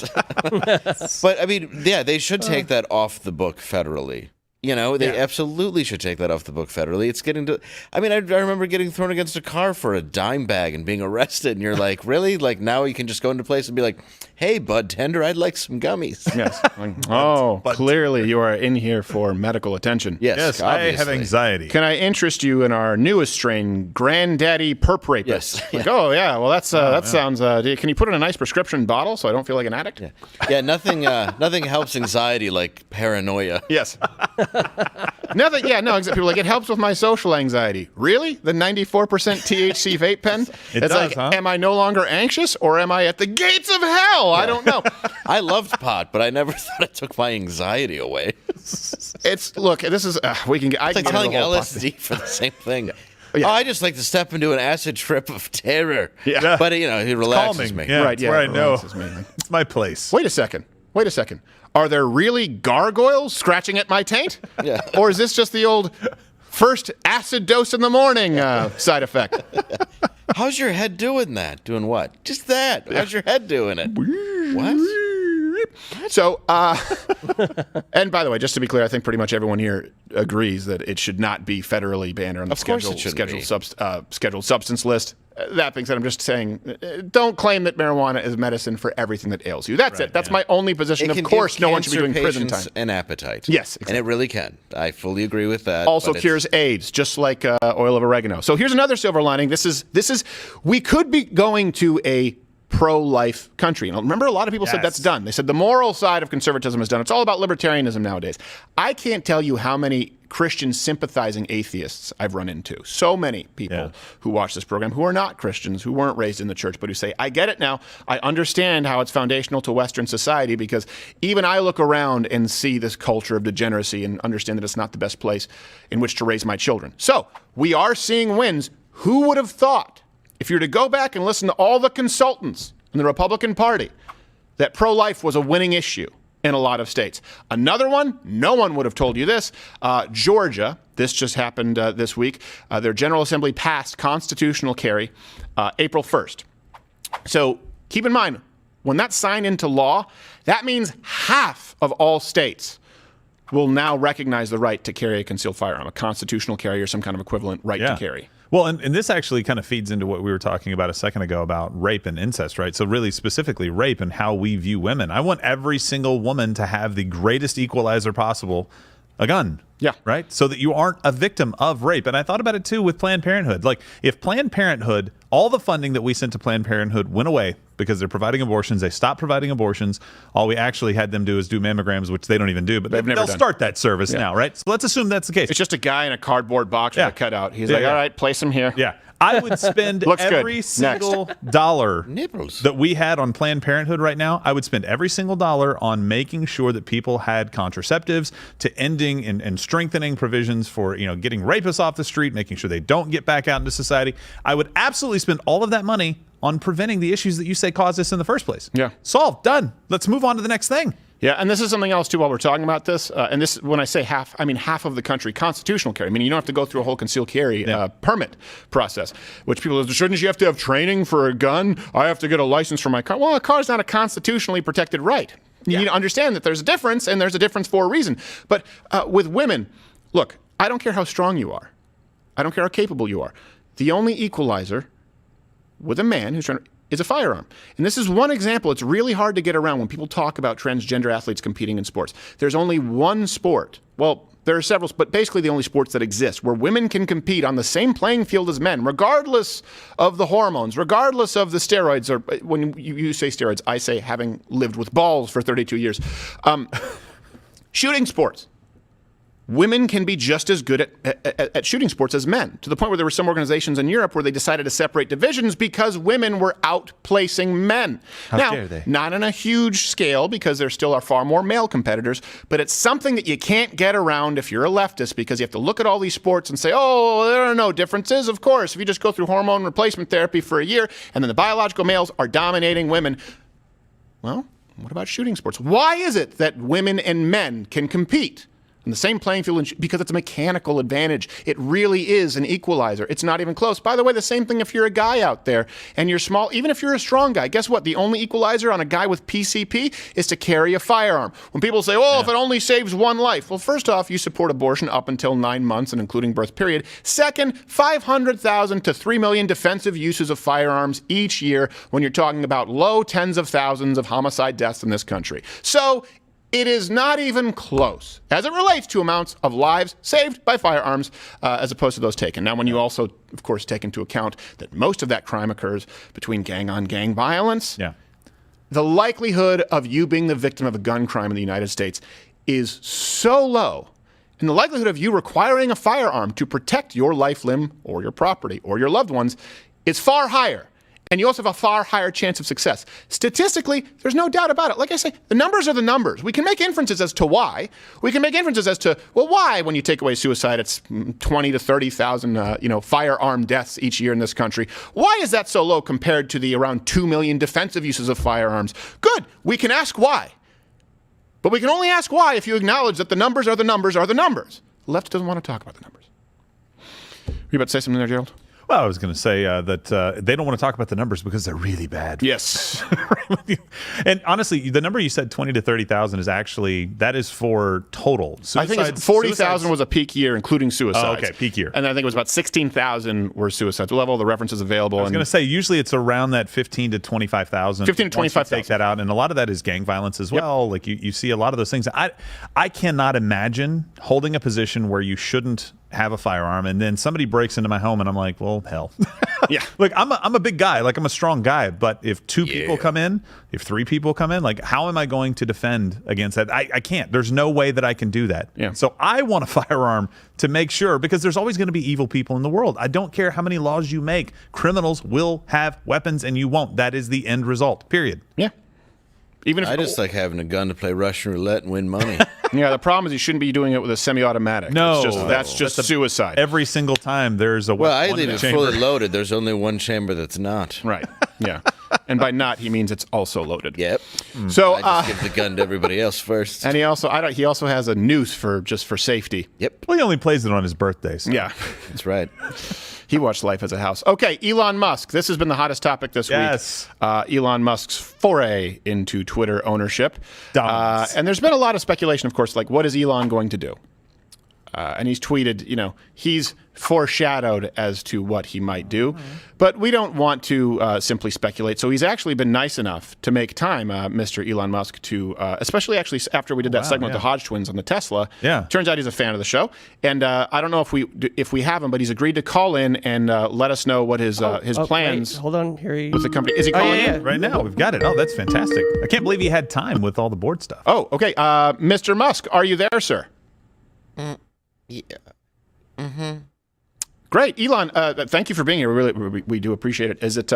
But I mean, they should take that off the book federally. They absolutely should take that off the book federally. It's getting to. I mean, I remember getting thrown against a car for a dime bag and being arrested. And you're like, really? Like now you can just go into place and be like, hey, bud tender, I'd like some gummies. Yes. Clearly you are in here for medical attention. Yes, I have anxiety. Can I interest you in our newest strain, Granddaddy Perp Rapist? Yes. Like, well, that sounds. Can you put it in a nice prescription bottle so I don't feel like an addict? Yeah. Nothing helps anxiety like paranoia. Yes. Exactly. People are like, it helps with my social anxiety. Really? The 94% THC vape pen? It does, like, huh? Am I no longer anxious or am I at the gates of hell? I don't know. I loved pot, but I never thought it took my anxiety away. This is, we can get, It's like telling LSD for the same thing. Yeah. Oh, I just like to step into an acid trip of terror. Yeah. But, it relaxes Calming. me. Yeah, Right, it's where I it know. relaxes me. It's my place. Wait a second. Are there really gargoyles scratching at my taint? Yeah. Or is this just the old first acid dose in the morning side effect? How's your head doing that? Doing what? Just that. How's your head doing it? What? So, and by the way, just to be clear, I think pretty much everyone here agrees that it should not be federally banned or on the Of course it shouldn't scheduled substance list. That being said, I'm just saying, don't claim that marijuana is medicine for everything that ails you. That's it. That's my only position. It Of course, give no one should be doing cancer prison time. patients an appetite. Yes, And it really can. I fully agree with that. Also but cures AIDS, just like oil of oregano. So here's another silver lining. We could be going to a pro-life country. And remember, a lot of people said that's done. They said the moral side of conservatism is done. It's all about libertarianism nowadays. I can't tell you how many Christian sympathizing atheists I've run into. So many people who watch this program who are not Christians, who weren't raised in the church, but who say, I get it now. I understand how it's foundational to Western society because even I look around and see this culture of degeneracy and understand that it's not the best place in which to raise my children. So we are seeing wins. Who would have thought, if you were to go back and listen to all the consultants in the Republican Party, that pro-life was a winning issue in a lot of states? Another one, no one would have told you this. Georgia, this just happened this week. Their General Assembly passed constitutional carry April 1st. So keep in mind, when that's signed into law, that means half of all states will now recognize the right to carry a concealed firearm, a constitutional carry or some kind of equivalent right to carry. Well, and this actually kind of feeds into what we were talking about a second ago about rape and incest, right? So really specifically rape and how we view women. I want every single woman to have the greatest equalizer possible, a gun. Yeah. Right? So that you aren't a victim of rape. And I thought about it too with Planned Parenthood. Like if Planned Parenthood, all the funding that we sent to Planned Parenthood went away because they're providing abortions. They stopped providing abortions. All we actually had them do is do mammograms, which they don't even do, but they'll start that service now, right? So let's assume that's the case. It's just a guy in a cardboard box with a cutout. He's like, all right, place him here. Yeah. I would spend every single dollar that we had on Planned Parenthood right now. I would spend every single dollar on making sure that people had contraceptives, to ending and strengthening provisions for, getting rapists off the street, making sure they don't get back out into society. I would absolutely spend all of that money on preventing the issues that you say caused this in the first place. Yeah. Solved. Done. Let's move on to the next thing. Yeah, and this is something else, too, while we're talking about this. And this, when I say half, I mean half of the country constitutional carry. I mean, you don't have to go through a whole concealed carry permit process, which people, shouldn't you have to have training for a gun? I have to get a license for my car. Well, a car is not a constitutionally protected right. You need to understand that there's a difference, and there's a difference for a reason. But with women, look, I don't care how strong you are. I don't care how capable you are. The only equalizer with a man who's trying to is a firearm. And this is one example. It's really hard to get around when people talk about transgender athletes competing in sports. There's only one sport. Well, there are several, but basically the only sports that exist where women can compete on the same playing field as men, regardless of the hormones, regardless of the steroids, or when you say steroids, I say having lived with balls for 32 years. Shooting sports. Women can be just as good at shooting sports as men, to the point where there were some organizations in Europe where they decided to separate divisions because women were outplacing men. How dare they? Not on a huge scale because there still are far more male competitors, but it's something that you can't get around if you're a leftist because you have to look at all these sports and say, oh, there are no differences. Of course, if you just go through hormone replacement therapy for a year and then the biological males are dominating women, well, what about shooting sports? Why is it that women and men can compete on the same playing field? Because it's a mechanical advantage. It really is an equalizer. It's not even close. By the way, the same thing if you're a guy out there and you're small, even if you're a strong guy, guess what? The only equalizer on a guy with PCP is to carry a firearm. When people say, if it only saves one life. Well, first off, you support abortion up until 9 months and including birth period. Second, 500,000 to 3 million defensive uses of firearms each year when you're talking about low tens of thousands of homicide deaths in this country. So it is not even close as it relates to amounts of lives saved by firearms as opposed to those taken. Now, when you also, of course, take into account that most of that crime occurs between gang-on-gang violence, the likelihood of you being the victim of a gun crime in the United States is so low, and the likelihood of you requiring a firearm to protect your life, limb, or your property, or your loved ones is far higher. And you also have a far higher chance of success. Statistically, there's no doubt about it. Like I say, the numbers are the numbers. We can make inferences as to why. We can make inferences as to, why when you take away suicide, it's 20 to 30,000, firearm deaths each year in this country. Why is that so low compared to the around 2 million defensive uses of firearms? Good. We can ask why. But we can only ask why if you acknowledge that the numbers are the numbers are the numbers. The left doesn't want to talk about the numbers. Were you about to say something there, Gerald? Well, I was going to say that they don't want to talk about the numbers because they're really bad. Yes. And honestly, the number you said, 20 to 30,000, is actually, that is for total. I think it's 40,000 was a peak year, including suicides. Oh, okay, peak year. And I think it was about 16,000 were suicides. We'll have all the references available. I was going to say, usually it's around that 15 to 25,000. 15 to 25,000. Take that out. And a lot of that is gang violence as well. Like you see a lot of those things. I cannot imagine holding a position where you shouldn't have a firearm, and then somebody breaks into my home, and I'm like, well, hell. Yeah. Like, I'm a big guy. Like, I'm a strong guy. But if 2 people come in, if 3 people come in, like, how am I going to defend against that? I can't. There's no way that I can do that. Yeah. So I want a firearm to make sure, because there's always going to be evil people in the world. I don't care how many laws you make. Criminals will have weapons, and you won't. That is the end result, period. Yeah. Even if I just like having a gun to play Russian roulette and win money. Yeah, the problem is you shouldn't be doing it with a semi-automatic. No. That's just suicide. Every single time there's a Well, I one leave it chamber. fully loaded. There's only one chamber that's not. Right. Yeah. And by not, he means it's also loaded. Yep. So, I just give the gun to everybody else first. and he also has a noose for safety. Yep. Well, he only plays it on his birthdays. Yeah. That's right. He watched Life as a House. Okay, Elon Musk. This has been the hottest topic this Yes. week. Elon Musk's foray into Twitter ownership. Dominance. And there's been a lot of speculation, of course, like what is Elon going to do? And he's tweeted, he's foreshadowed as to what he might do. But we don't want to simply speculate. So he's actually been nice enough to make time, Mr. Elon Musk, to, especially actually after we did that segment with the Hodge twins on the Tesla. Yeah. Turns out he's a fan of the show. And I don't know if we have him, but he's agreed to call in and let us know what his plans Wait, hold on, here he with the company. Is he calling yeah. in? Right now, we've got it. Oh, that's fantastic. I can't believe he had time with all the board stuff. Oh, okay. Mr. Musk, are you there, sir? Yeah. Great, Elon. Thank you for being here. We do appreciate it. Is it?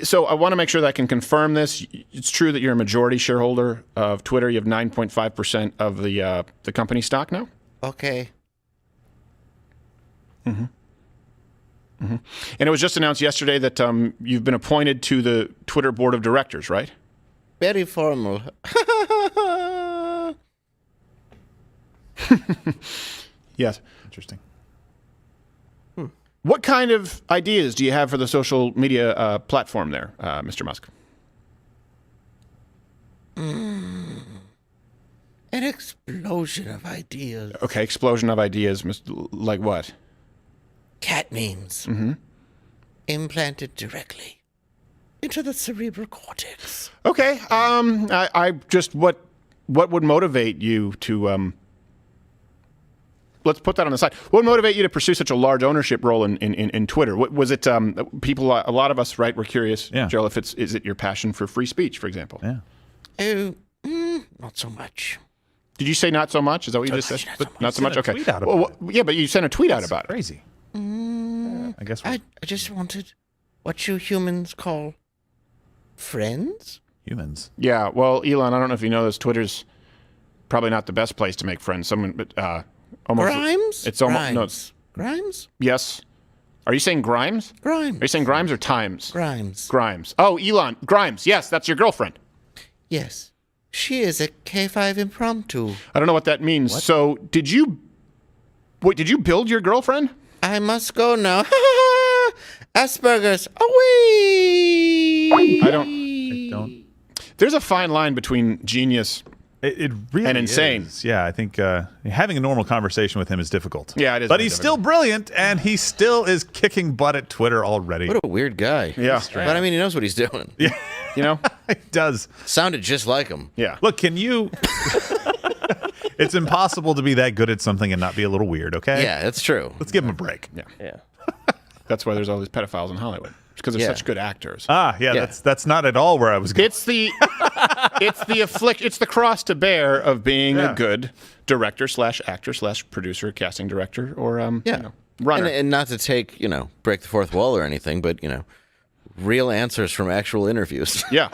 So I want to make sure that I can confirm this. It's true that you're a majority shareholder of Twitter. You have 9.5% of the company stock now. Okay. And it was just announced yesterday that you've been appointed to the Twitter board of directors, right? Very formal. Yes. Interesting. What kind of ideas do you have for the social media platform there, Mr. Musk? An explosion of ideas. Okay, explosion of ideas. Like what? Cat memes. Implanted directly into the cerebral cortex. Okay. I just what would motivate you to let's put that on the side. What would motivate you to pursue such a large ownership role in Twitter? What was it? People, a lot of us, right? We're curious, Yeah. Joel. Is it your passion for free speech, for example? Yeah. Oh, not so much. Did you say not so much? Is that what you just said? Not so much. Not so much. Sent a Okay. tweet out Well, about yeah, but you sent a tweet out That's about it. crazy. I guess we're I just wanted what you humans call friends. humans. Yeah. Well, Elon, I don't know if you know this. Twitter's probably not the best place to make friends. Almost. Grimes? It's almost no. Grimes. Grimes? Yes. Are you saying Grimes? Grimes. Are you saying Grimes or Times? Grimes. Grimes. Oh, Elon. Grimes. Yes, that's your girlfriend. Yes. She is a K5 impromptu. I don't know what that means. So, did you build your girlfriend? I must go now. Asperger's. Away. I don't. I don't. There's a fine line between genius. It really And insane. is. Yeah, I think having a normal conversation with him is difficult. Yeah, it is But very he's difficult. still brilliant, and he still is kicking butt at Twitter already. What a weird guy. Yeah. But I mean, he knows what he's doing. Yeah, You know? he does. Sounded just like him. Yeah. Look, can you? It's impossible to be that good at something and not be a little weird. Okay. Yeah, that's true. Let's give him a break. Yeah. That's why there's all these pedophiles in Hollywood. Because they're Yeah. such good actors. Ah, yeah, Yeah. that's not at all where I was going. It's the it's the cross to bear of being a good director / actor / producer, casting director, or runner. And not to take, break the fourth wall or anything, but, real answers from actual interviews. Yeah.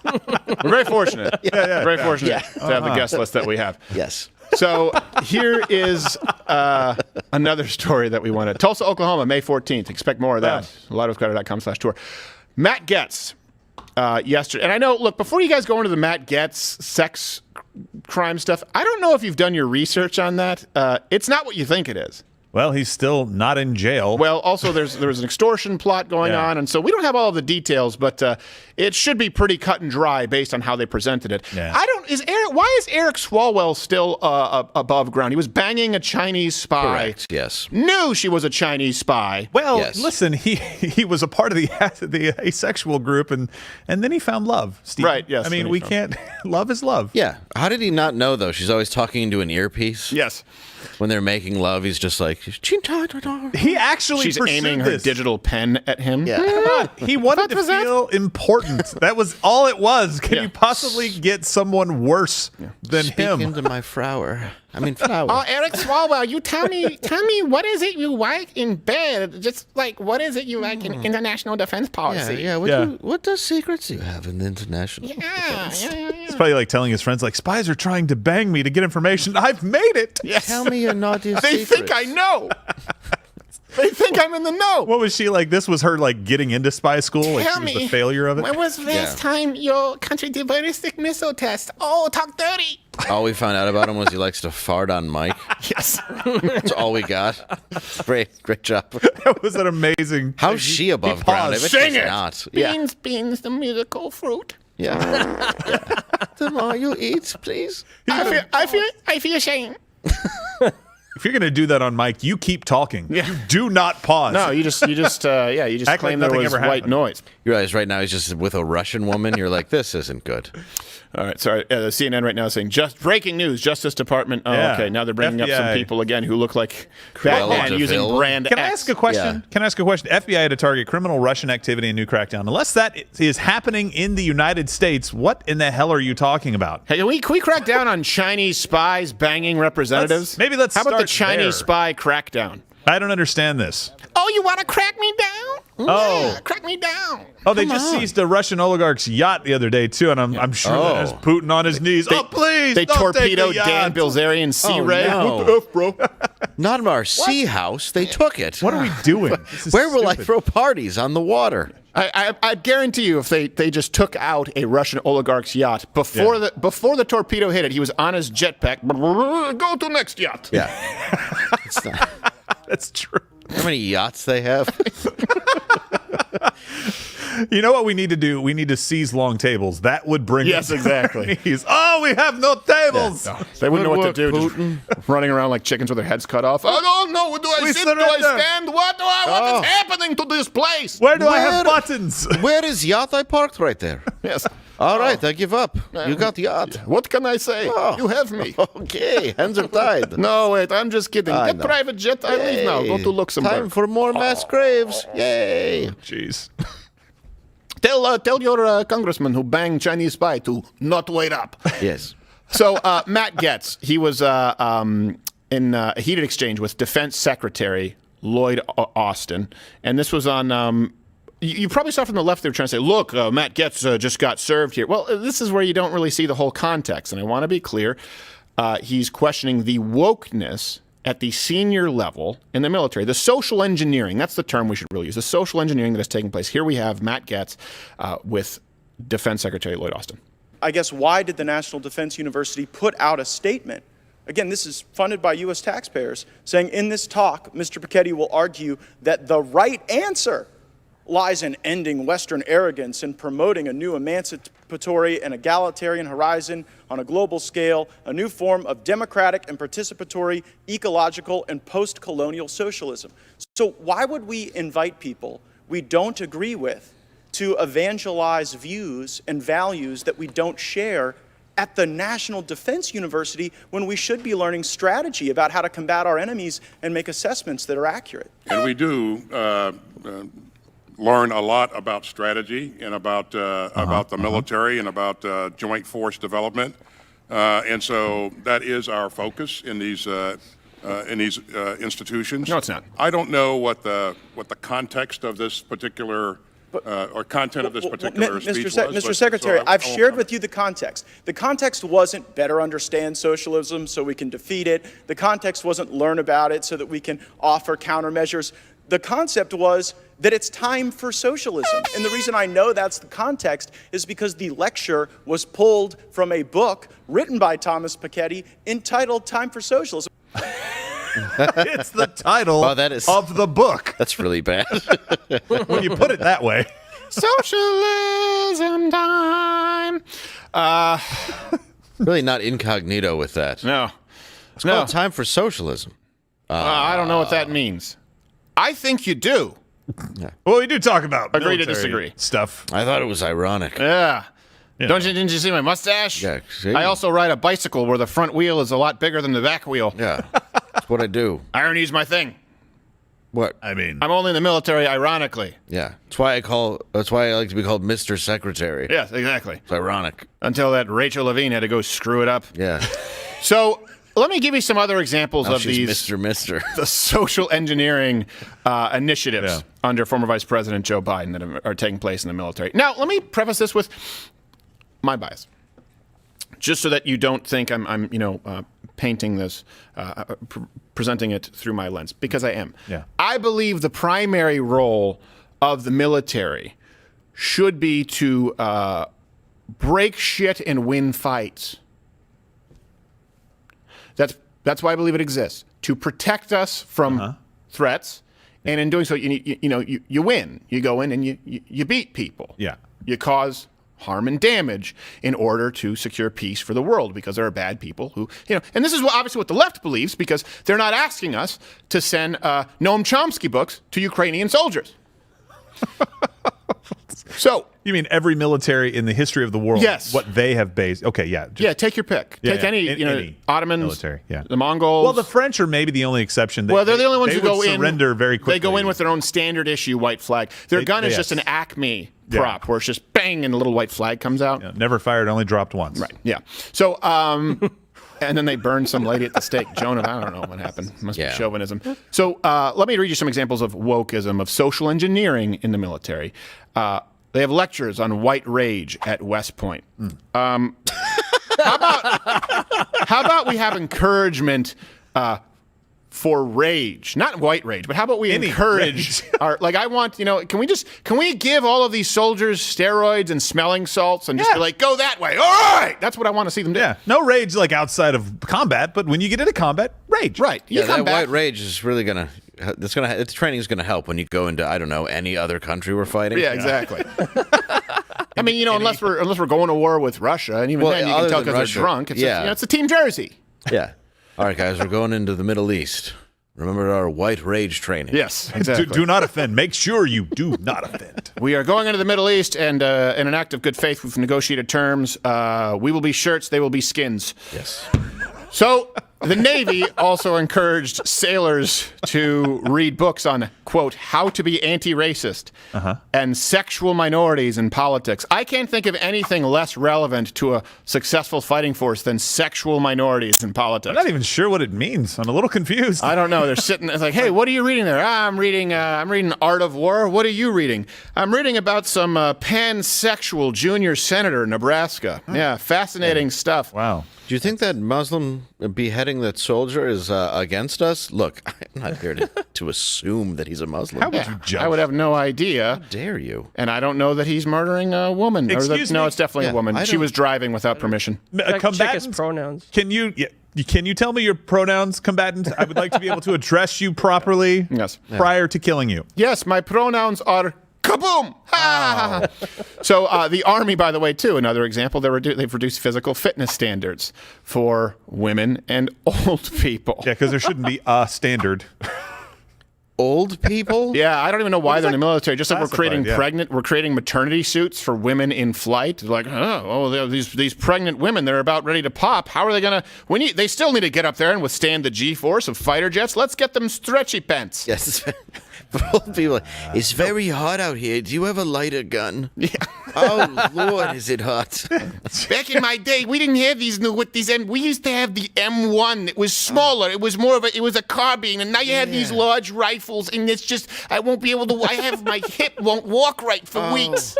We're very fortunate. Very fortunate to have the guest list that we have. Yes. So here is another story that we wanted. Tulsa, Oklahoma, May 14th. Expect more of that. LottoCrowder.com/tour. Matt Gaetz yesterday. And I know, look, before you guys go into the Matt Gaetz sex crime stuff, I don't know if you've done your research on that. It's not what you think it is. Well, he's still not in jail. Well, also there was an extortion plot going on, and so we don't have all of the details, but it should be pretty cut and dry based on how they presented it. Yeah. I don't Why is Eric Swalwell still above ground? He was banging a Chinese spy. Correct. Yes. Knew she was a Chinese spy. Well, Yes. listen, he was a part of the asexual group, and then he found love. Steve. Right, yes, I then mean, he we found- can't. Love is love. Yeah. How did he not know though? She's always talking into an earpiece. Yes. When they're making love, he's just like, He actually She's pursued aiming her this. digital pen at him. Yeah. Come on. He wanted to was that? feel important. That was all it was. Can Yeah. you possibly get someone worse than Speak him? into my flower. Flower. Oh, Eric Swalwell, you tell me, what is it you like in bed? Just like, what is it you like in international defense policy? yeah. What does secrets you have in the international? Yeah. It's probably like telling his friends, like, spies are trying to bang me to get information. I've made it. Yes. Tell me your naughtiest They secrets. think I know. They think I'm in the know. What was she like? This was her like getting into spy school. Like Tell she was me, the failure of it. When was the last time your country did ballistic missile test? Oh, talk dirty. All we found out about him was he likes to fart on Mike. Yes. That's all we got. Great job. That was an amazing. How's she above ground? I bet Sing she's it. not. Yeah. Beans, the musical fruit. Yeah. The more you eat, please. I feel shame. If you're gonna do that on Mike, you keep talking. Yeah. You do not pause. No, you just Act like claim there nothing was ever white happened. noise. You realize right now he's just with a Russian woman. You're like, this isn't good. All right, sorry. CNN right now is saying just breaking news, Justice Department. Oh, Yeah. okay. Now they're bringing up some FBI. people again who look like Cruella Batman using DeVille. brand Can I X. ask a question? Yeah. Can I ask a question? FBI had to target criminal Russian activity in new crackdown. Unless that is happening in the United States, what in the hell are you talking about? Hey, can we crack down on Chinese spies banging representatives? Let's How about the start Chinese there. spy crackdown? I don't understand this. Oh, you want to crack me down? Oh. Yeah, crack me down. Oh, they just seized a Russian oligarch's yacht the other day too, and I'm sure that has Putin on his knees. Oh, please! They don't torpedoed take the Dan yacht. Bilzerian Sea Oh, Ray. no. What the F, bro? Not in our sea house. They took it. What are we doing? This is Where will I stupid. throw parties on the water? I guarantee you, if they just took out a Russian oligarch's yacht before the torpedo hit it, he was on his jetpack. Go to next yacht. Yeah. It's not, That's true. how many yachts they have? You know what we need to do? We need to seize long tables. That would bring Yes, us exactly. Chinese. Oh, we have no tables. They wouldn't know what to Good do. work, Just running around like chickens with their heads cut off. I don't know. Do I We sit? Do I surrender. stand? What is happening to this place? Where do I have Where- buttons? Where is yacht? I parked right there. Yes. All right, I give up. You got the yacht. What can I say? Oh. You have me. Okay, hands are tied. No, wait. I'm just kidding. I Get know. private jet. I leave now. Go to Luxembourg. Time for more mass graves. Yay. Jeez. Tell your congressman who banged Chinese spy to not wait up. Yes. So Matt Gaetz, he was in a heated exchange with Defense Secretary Lloyd Austin, and this was on. You probably saw from the left they were trying to say, "Look, Matt Gaetz just got served here." Well, this is where you don't really see the whole context, and I want to be clear. He's questioning the wokeness at the senior level in the military, the social engineering. That's the term we should really use. The social engineering that is taking place. Here we have Matt Gaetz with Defense Secretary Lloyd Austin. I guess why did the National Defense University put out a statement? Again, this is funded by U.S. taxpayers, saying in this talk, Mr. Piketty will argue that the right answer lies in ending Western arrogance and promoting a new emancipatory and egalitarian horizon on a global scale, a new form of democratic and participatory, ecological, and post-colonial socialism. So why would we invite people we don't agree with to evangelize views and values that we don't share at the National Defense University when we should be learning strategy about how to combat our enemies and make assessments that are accurate? And we do learn a lot about strategy and about the military and about joint force development, and so that is our focus in these institutions. No, it's not. I don't know what the context of this particular or content of this particular speech was. Mr. Secretary, I've shared with you the context. The context wasn't better understand socialism so we can defeat it. The context wasn't learn about it so that we can offer countermeasures. The concept was that it's time for socialism. And the reason I know that's the context is because the lecture was pulled from a book written by Thomas Piketty entitled Time for Socialism. It's the title Oh, that is- of the book. That's really bad. When you put it that way. Socialism time. Really not incognito with that. No. It's called time for socialism. I don't know what that means. I think you do. Well, we do talk about Agree to military disagree. stuff. I thought it was ironic. Yeah. You Didn't you see my mustache? Yeah, see? I also ride a bicycle where the front wheel is a lot bigger than the back wheel. Yeah, that's what I do. Irony's my thing. What? I mean, I'm only in the military, ironically. Yeah, that's why I like to be called Mr. Secretary. Yes, exactly. It's ironic. Until that Rachel Levine had to go screw it up. Yeah. So let me give you some other examples Now of she's these Mr. the social engineering initiatives under former Vice President Joe Biden that are taking place in the military. Now, let me preface this with my bias, just so that you don't think I'm painting this, presenting it through my lens, because I am. Yeah. I believe the primary role of the military should be to break shit and win fights. That's why I believe it exists, to protect us from threats, and in doing so, you win. You go in and you beat people. Yeah. You cause harm and damage in order to secure peace for the world, because there are bad people who, and this is obviously what the left believes, because they're not asking us to send Noam Chomsky books to Ukrainian soldiers. So you mean every military in the history of the world? Yes. What they have based? Okay, yeah. Take your pick. Take any Ottomans, military. Yeah. The Mongols. Well, the French are maybe the only exception. They're the only ones who go in. Surrender very quickly. They go in with their own standard issue white flag. Their gun is just an Acme prop where it's just bang and the little white flag comes out. Yeah, never fired, only dropped once. Right. Yeah. So, and then they burned some lady at the stake. Jonah, I don't know what happened. Must be chauvinism. So let me read you some examples of wokeism, of social engineering in the military. They have lectures on white rage at West Point. How about we have encouragement for rage, not white rage, but how about we encourage our, I want, can we give all of these soldiers steroids and smelling salts and just be like, go that way. All right. That's what I want to see them do. Yeah. No rage outside of combat, but when you get into combat, rage. Right. Yeah, that white rage is really its training is gonna help when you go into, I don't know, any other country we're fighting. Yeah, exactly. I mean, unless we're going to war with Russia, and even then you can tell because they're drunk. It's it's a team jersey. Yeah. All right, guys, we're going into the Middle East. Remember our white rage training. Yes, exactly. Do not offend. Make sure you do not offend. We are going into the Middle East, and in an act of good faith, we've negotiated terms. We will be shirts, they will be skins. Yes. So the Navy also encouraged sailors to read books on, quote, how to be anti-racist and sexual minorities in politics. I can't think of anything less relevant to a successful fighting force than sexual minorities in politics. I'm not even sure what it means. I'm a little confused. I don't know. They're sitting. It's like, hey, what are you reading there? I'm reading Art of War. What are you reading? I'm reading about some pansexual junior senator in Nebraska. Yeah, fascinating stuff. Wow. Do you think that Muslim beheading that soldier is against us? Look, I'm not here to assume that he's a Muslim. How would you judge? I would have no idea. How dare you? And I don't know that he's murdering a woman. Excuse me? No, it's definitely a woman. She was driving without permission. Check his pronouns. Can you tell me your pronouns, combatant? I would like to be able to address you properly. Yes. Prior to killing you. Yes, my pronouns are kaboom! Ha! So the Army, by the way, too, another example, they've reduced physical fitness standards for women and old people. Yeah, because there shouldn't be a standard. Old people? Yeah, I don't even know why they're in the military. Just like we're classified, we're creating maternity suits for women in flight. They're like, these pregnant women, they're about ready to pop. How are they gonna? They still need to get up there and withstand the G-force of fighter jets. Let's get them stretchy pants. Yes. For old people, it's very hot out here. Do you have a lighter gun? Yeah. Oh Lord, is it hot? Back in my day, we didn't have these we used to have the M1. It was smaller. It was it was a carbine, and now you have these large rifles, and it's just I won't be able to. My hip won't walk right for weeks.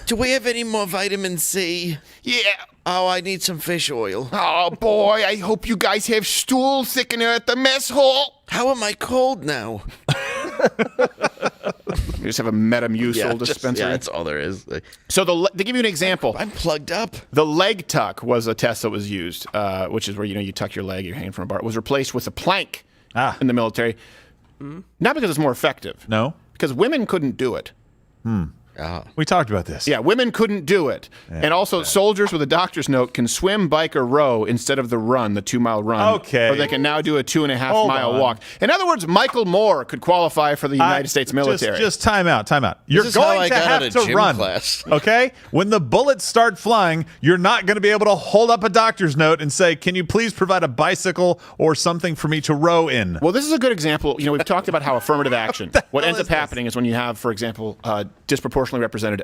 Do we have any more vitamin C? Yeah. Oh, I need some fish oil. Oh boy, I hope you guys have stool thickener at the mess hall. How am I cold now? You just have a Metamucil dispenser. Yeah, that's all there is. So to give you an example, I'm plugged up. The leg tuck was a test that was used, which is where you tuck your leg, you're hanging from a bar. It was replaced with a plank in the military, not because it's more effective. No, because women couldn't do it. We talked about this. Yeah, women couldn't do it. And also, soldiers with a doctor's note can swim, bike, or row instead of the run, the 2-mile run. Okay. Or they can now do a 2.5-mile walk. In other words, Michael Moore could qualify for the United States military. Just time out. You're This is how going I to got have out of to gym run. class. Okay? When the bullets start flying, you're not going to be able to hold up a doctor's note and say, "Can you please provide a bicycle or something for me to row in?" Well, this is a good example. We've talked about how affirmative action. What ends up happening is when you have, for example, disproportionately represented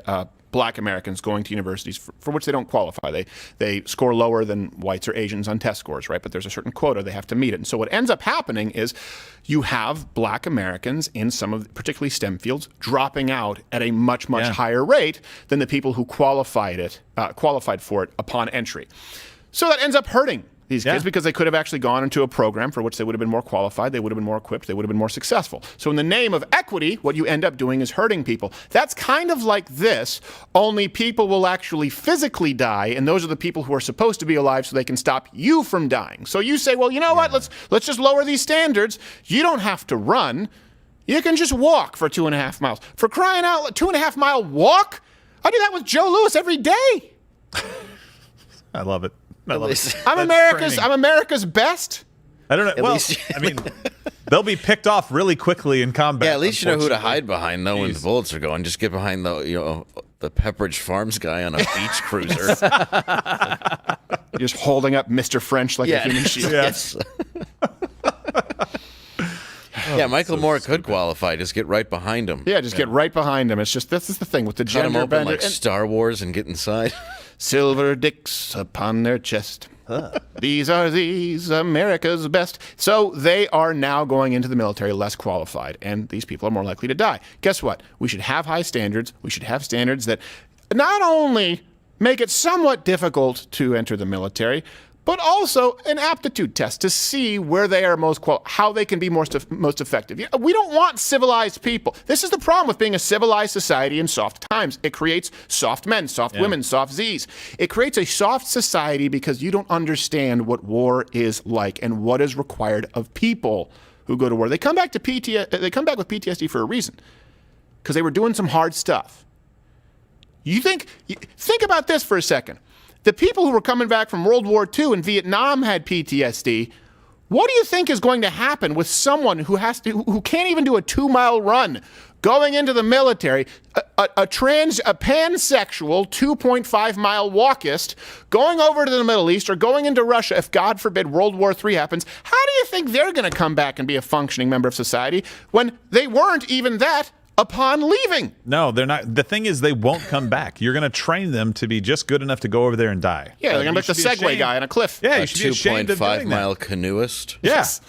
black Americans going to universities for which they don't qualify. They score lower than whites or Asians on test scores, right? But there's a certain quota they have to meet it. And so what ends up happening is you have black Americans in some of, particularly STEM fields, dropping out at a much higher rate than the people who qualified for it upon entry. So that ends up hurting these kids because they could have actually gone into a program for which they would have been more qualified, they would have been more equipped, they would have been more successful. So in the name of equity, what you end up doing is hurting people. That's kind of like this, only people will actually physically die, and those are the people who are supposed to be alive so they can stop you from dying. So you say, well, you know what, let's just lower these standards. You don't have to run. You can just walk for 2.5 miles. For crying out loud, 2.5-mile walk? I do that with Joe Louis every day. I love it. I'm America's best. I don't know. Well, I mean, they'll be picked off really quickly in combat. Yeah, at least you know who to hide behind, though, when the bullets are going. Just get behind the Pepperidge Farms guy on a beach cruiser. Just holding up Mr. French like a human shield. Yes. Michael Moore could qualify. Just get right behind him. Yeah, just get right behind him. It's just, this is the thing with the Cut him gender open bender. like Star Wars and get inside. Silver dicks upon their chest. These are America's best. So they are now going into the military less qualified, and these people are more likely to die. Guess what? We should have high standards. We should have standards that not only make it somewhat difficult to enter the military, but also an aptitude test to see where they are how they can be most effective. We don't want civilized people. This is the problem with being a civilized society in soft times. It creates soft men, soft women, soft Zs. It creates a soft society because you don't understand what war is like and what is required of people who go to war. They come back with PTSD for a reason, because they were doing some hard stuff. Think about this for a second. The people who were coming back from World War II and Vietnam had PTSD. What do you think is going to happen with someone who can't even do a 2-mile run, going into the military, a pansexual 2.5-mile walkist, going over to the Middle East or going into Russia if, God forbid, World War III happens? How do you think they're going to come back and be a functioning member of society when they weren't even that upon leaving? No, they're not. The thing is, they won't come back. You're going to train them to be just good enough to go over there and die. Yeah, they're going to be like the Segway guy on a cliff. Yeah, A you should be ashamed of doing 2.5-mile canoeist. Yes.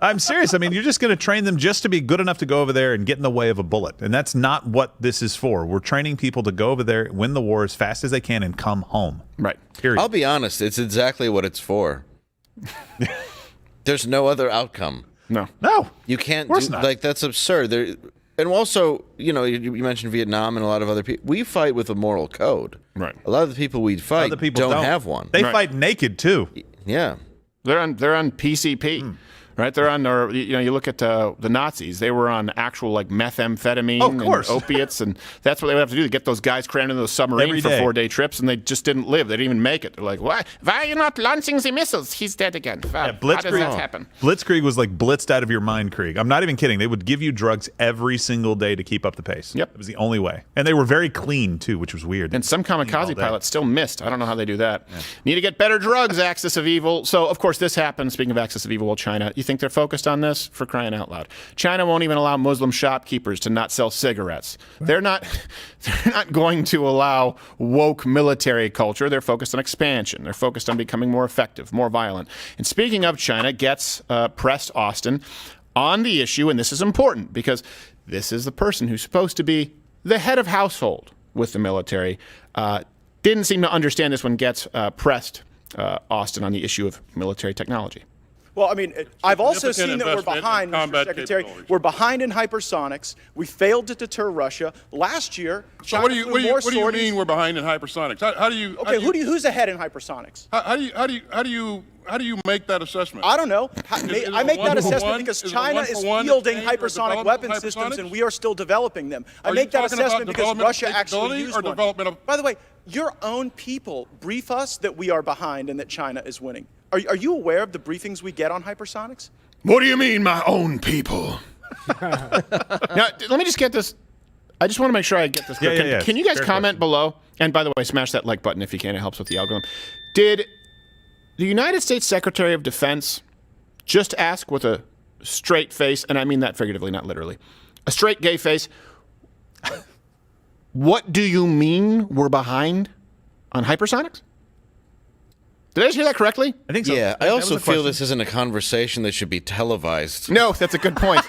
I'm serious. I mean, you're just going to train them just to be good enough to go over there and get in the way of a bullet. And that's not what this is for. We're training people to go over there, win the war as fast as they can, and come home. Right. Period. I'll be honest. It's exactly what it's for. There's no other outcome. No. You can't Of course not. Like, that's absurd. And also, you mentioned Vietnam and a lot of other people. We fight with a moral code. Right. A lot of the people we fight Other people don't have one. They fight naked too. Yeah. They're on PCP. Right, they're on, or you look at the Nazis. They were on actual like methamphetamine of course. and opiates, and that's what they would have to do to get those guys crammed into the submarine Every for day. 4-day trips, and they just didn't live. They didn't even make it. They're like, why are you not launching the missiles? He's dead again. How does that happen? Blitzkrieg was like blitzed out of your mind, Krieg. I'm not even kidding. They would give you drugs every single day to keep up the pace. Yep. It was the only way. And they were very clean too, which was weird. And some kamikaze pilots still missed. I don't know how they do that. Yeah. Need to get better drugs, axis of evil. So, of course, this happens. Speaking of axis of evil, well, China, you think they're focused on this? For crying out loud. China won't even allow Muslim shopkeepers to not sell cigarettes. They're not going to allow woke military culture. They're focused on expansion. They're focused on becoming more effective, more violent. And speaking of China, Gaetz pressed Austin on the issue, and this is important because this is the person who's supposed to be the head of household with the military. Didn't seem to understand this when Gaetz pressed Austin on the issue of military technology. Well, I mean, I've also seen that we're investment in behind, Mr. combat Secretary. capabilities. We're behind in hypersonics. We failed to deter Russia. Last year, So China what do you flew more what do you sorties. mean we're behind in hypersonics? How do you Okay, who's ahead in hypersonics? how do you make that assessment? I don't know. Is it I a make that one-for-one? assessment because Is it a China is one-for-one fielding exchange or hypersonic development weapon of systems, hypersonics? and we are still developing them. I Are you make that talking about assessment because development of Russia actually capability used or one. development of- By the way, your own people brief us that we are behind and that China is winning. Are you aware of the briefings we get on hypersonics? What do you mean, my own people? Now, let me just get this. I just want to make sure I get this. Yeah. Can you guys Fair comment question. below? And by the way, smash that like button if you can. It helps with the algorithm. Did the United States Secretary of Defense just ask with a straight face, and I mean that figuratively, not literally, a straight gay face, what do you mean we're behind on hypersonics? Did I just hear that correctly? I think so. Yeah, I That was also the feel question. this isn't a conversation that should be televised. No, that's a good point.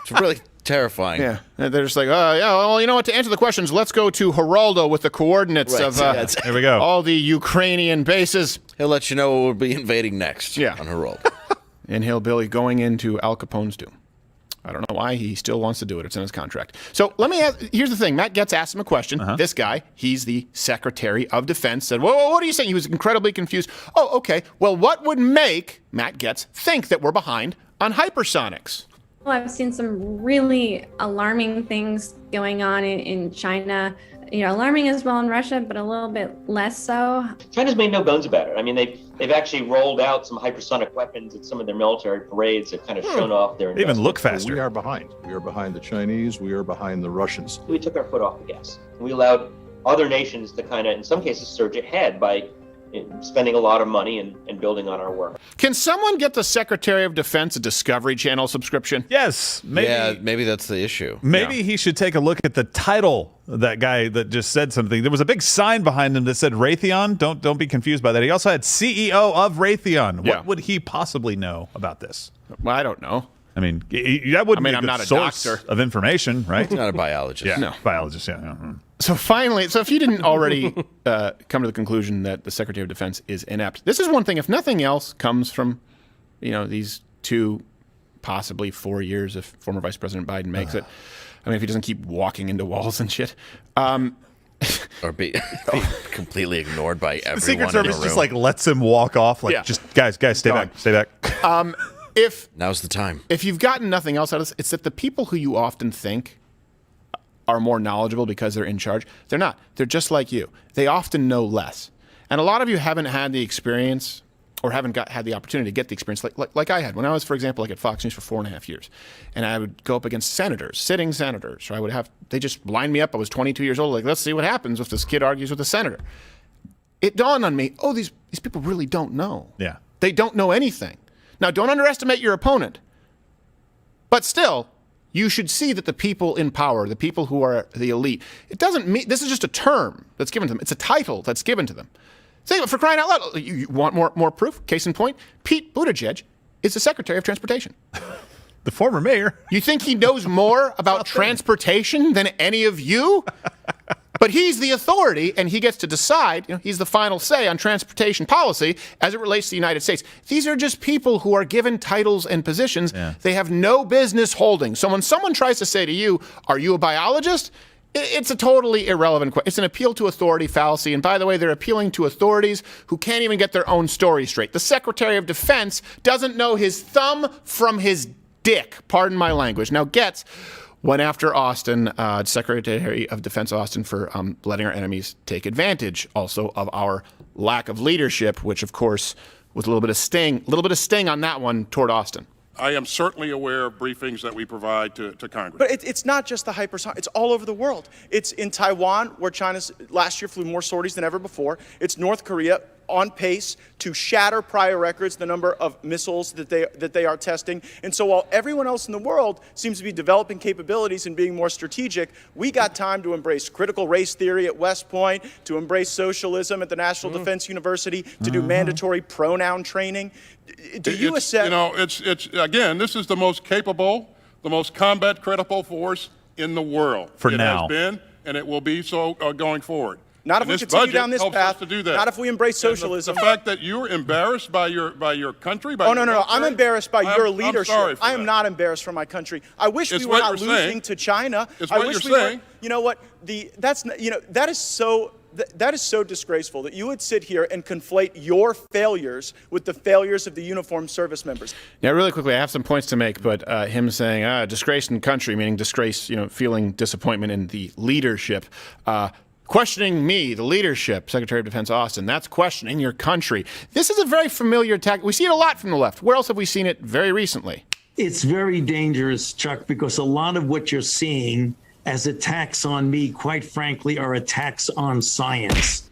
It's really terrifying. Yeah, and they're just like, oh, yeah, well, you know what? To answer the questions, let's go to Geraldo with the coordinates Right, of yeah, There we go. all the Ukrainian bases. He'll let you know what we'll be invading next Yeah. on Herald. And Hillbilly going into Al Capone's doom. I don't know why he still wants to do it. It's in his contract. So let me ask, here's the thing. Matt Gaetz asked him a question. This guy, he's the Secretary of Defense, said, whoa, what are you saying? He was incredibly confused. Oh, okay. Well, what would make Matt Gaetz think that we're behind on hypersonics? Well, I've seen some really alarming things going on in China. You know, alarming as well in Russia, but a little bit less so. China's made no bones about it. I mean, they've actually rolled out some hypersonic weapons at some of their military parades. They've kind of shown off their They even investment. look faster. We are behind. We are behind the Chinese. We are behind the Russians. We took our foot off the gas. We allowed other nations to kind of, in some cases, surge ahead by spending a lot of money and building on our work. Can someone get the Secretary of Defense a Discovery Channel subscription? Yes. Maybe that's the issue. Maybe he should take a look at the title. That guy that just said something. There was a big sign behind him that said Raytheon. Don't be confused by that. He also had CEO of Raytheon. Yeah. What would he possibly know about this? Well, I don't know. I mean, that wouldn't be a I'm good not a source doctor. of information, right? He's not a biologist. Yeah, No. biologist. Yeah. So finally, if you didn't already come to the conclusion that the Secretary of Defense is inept, this is one thing. If nothing else comes from, these 2, possibly 4 years, if former Vice President Biden makes it. I mean, if he doesn't keep walking into walls and shit. Or be completely ignored by everyone. The Secret in the Service room. just like lets him walk off. Like, Yeah. just guys, stay back. Now's the time. If you've gotten nothing else out of this, it's that the people who you often think are more knowledgeable because they're in charge, they're not. They're just like you. They often know less. And a lot of you haven't had the experience or haven't had the opportunity to get the experience like I had. When I was, for example, at Fox News for 4.5 years, and I would go up against senators, sitting senators, or they just lined me up. I was 22 years old. Like, let's see what happens if this kid argues with a senator. It dawned on me, these people really don't know. Yeah. They don't know anything. Now, don't underestimate your opponent. But still, you should see that the people in power, the people who are the elite, it doesn't mean this is just a term that's given to them. It's a title that's given to them. Say, for crying out loud, you want more proof? Case in point, Pete Buttigieg is the Secretary of Transportation. The former mayor. You think he knows more about transportation than any of you? But he's the authority, and he gets to decide. He's the final say on transportation policy as it relates to the United States. These are just people who are given titles and positions they have no business holding. So when someone tries to say to you, are you a biologist? It's a totally irrelevant question. It's an appeal to authority fallacy. And by the way, they're appealing to authorities who can't even get their own story straight. The Secretary of Defense doesn't know his thumb from his dick. Pardon my language. Now, Gaetz went after Austin, Secretary of Defense Austin, for letting our enemies take advantage also of our lack of leadership, which, of course, was a little bit of sting on that one toward Austin. I am certainly aware of briefings that we provide to Congress. But it's not just the hypersonic. It's all over the world. It's in Taiwan, where China last year flew more sorties than ever before. It's North Korea, on pace to shatter prior records, the number of missiles that they are testing. And so while everyone else in the world seems to be developing capabilities and being more strategic, we got time to embrace critical race theory at West Point, to embrace socialism at the National Defense University, to do mandatory pronoun training. Do you assess? It's again, this is the most capable, the most combat credible force in the world. For it now. has been, and it will be so going forward. Not if we continue down this path. To do that. Not if we embrace socialism. The fact that you're embarrassed by your country. By No. I'm embarrassed by your leadership. I'm sorry for I am that. not embarrassed for my country. I wish It's we were what not you're losing saying. to China. It's I what wish you're we saying. were. You know what? That is so that is so disgraceful that you would sit here and conflate your failures with the failures of the uniformed service members. Now, really quickly, I have some points to make, but him saying disgrace in the country, meaning disgrace, feeling disappointment in the leadership. Questioning me, the leadership, Secretary of Defense Austin, that's questioning your country. This is a very familiar attack. We see it a lot from the left. Where else have we seen it very recently? It's very dangerous, Chuck, because a lot of what you're seeing as attacks on me, quite frankly, are attacks on science.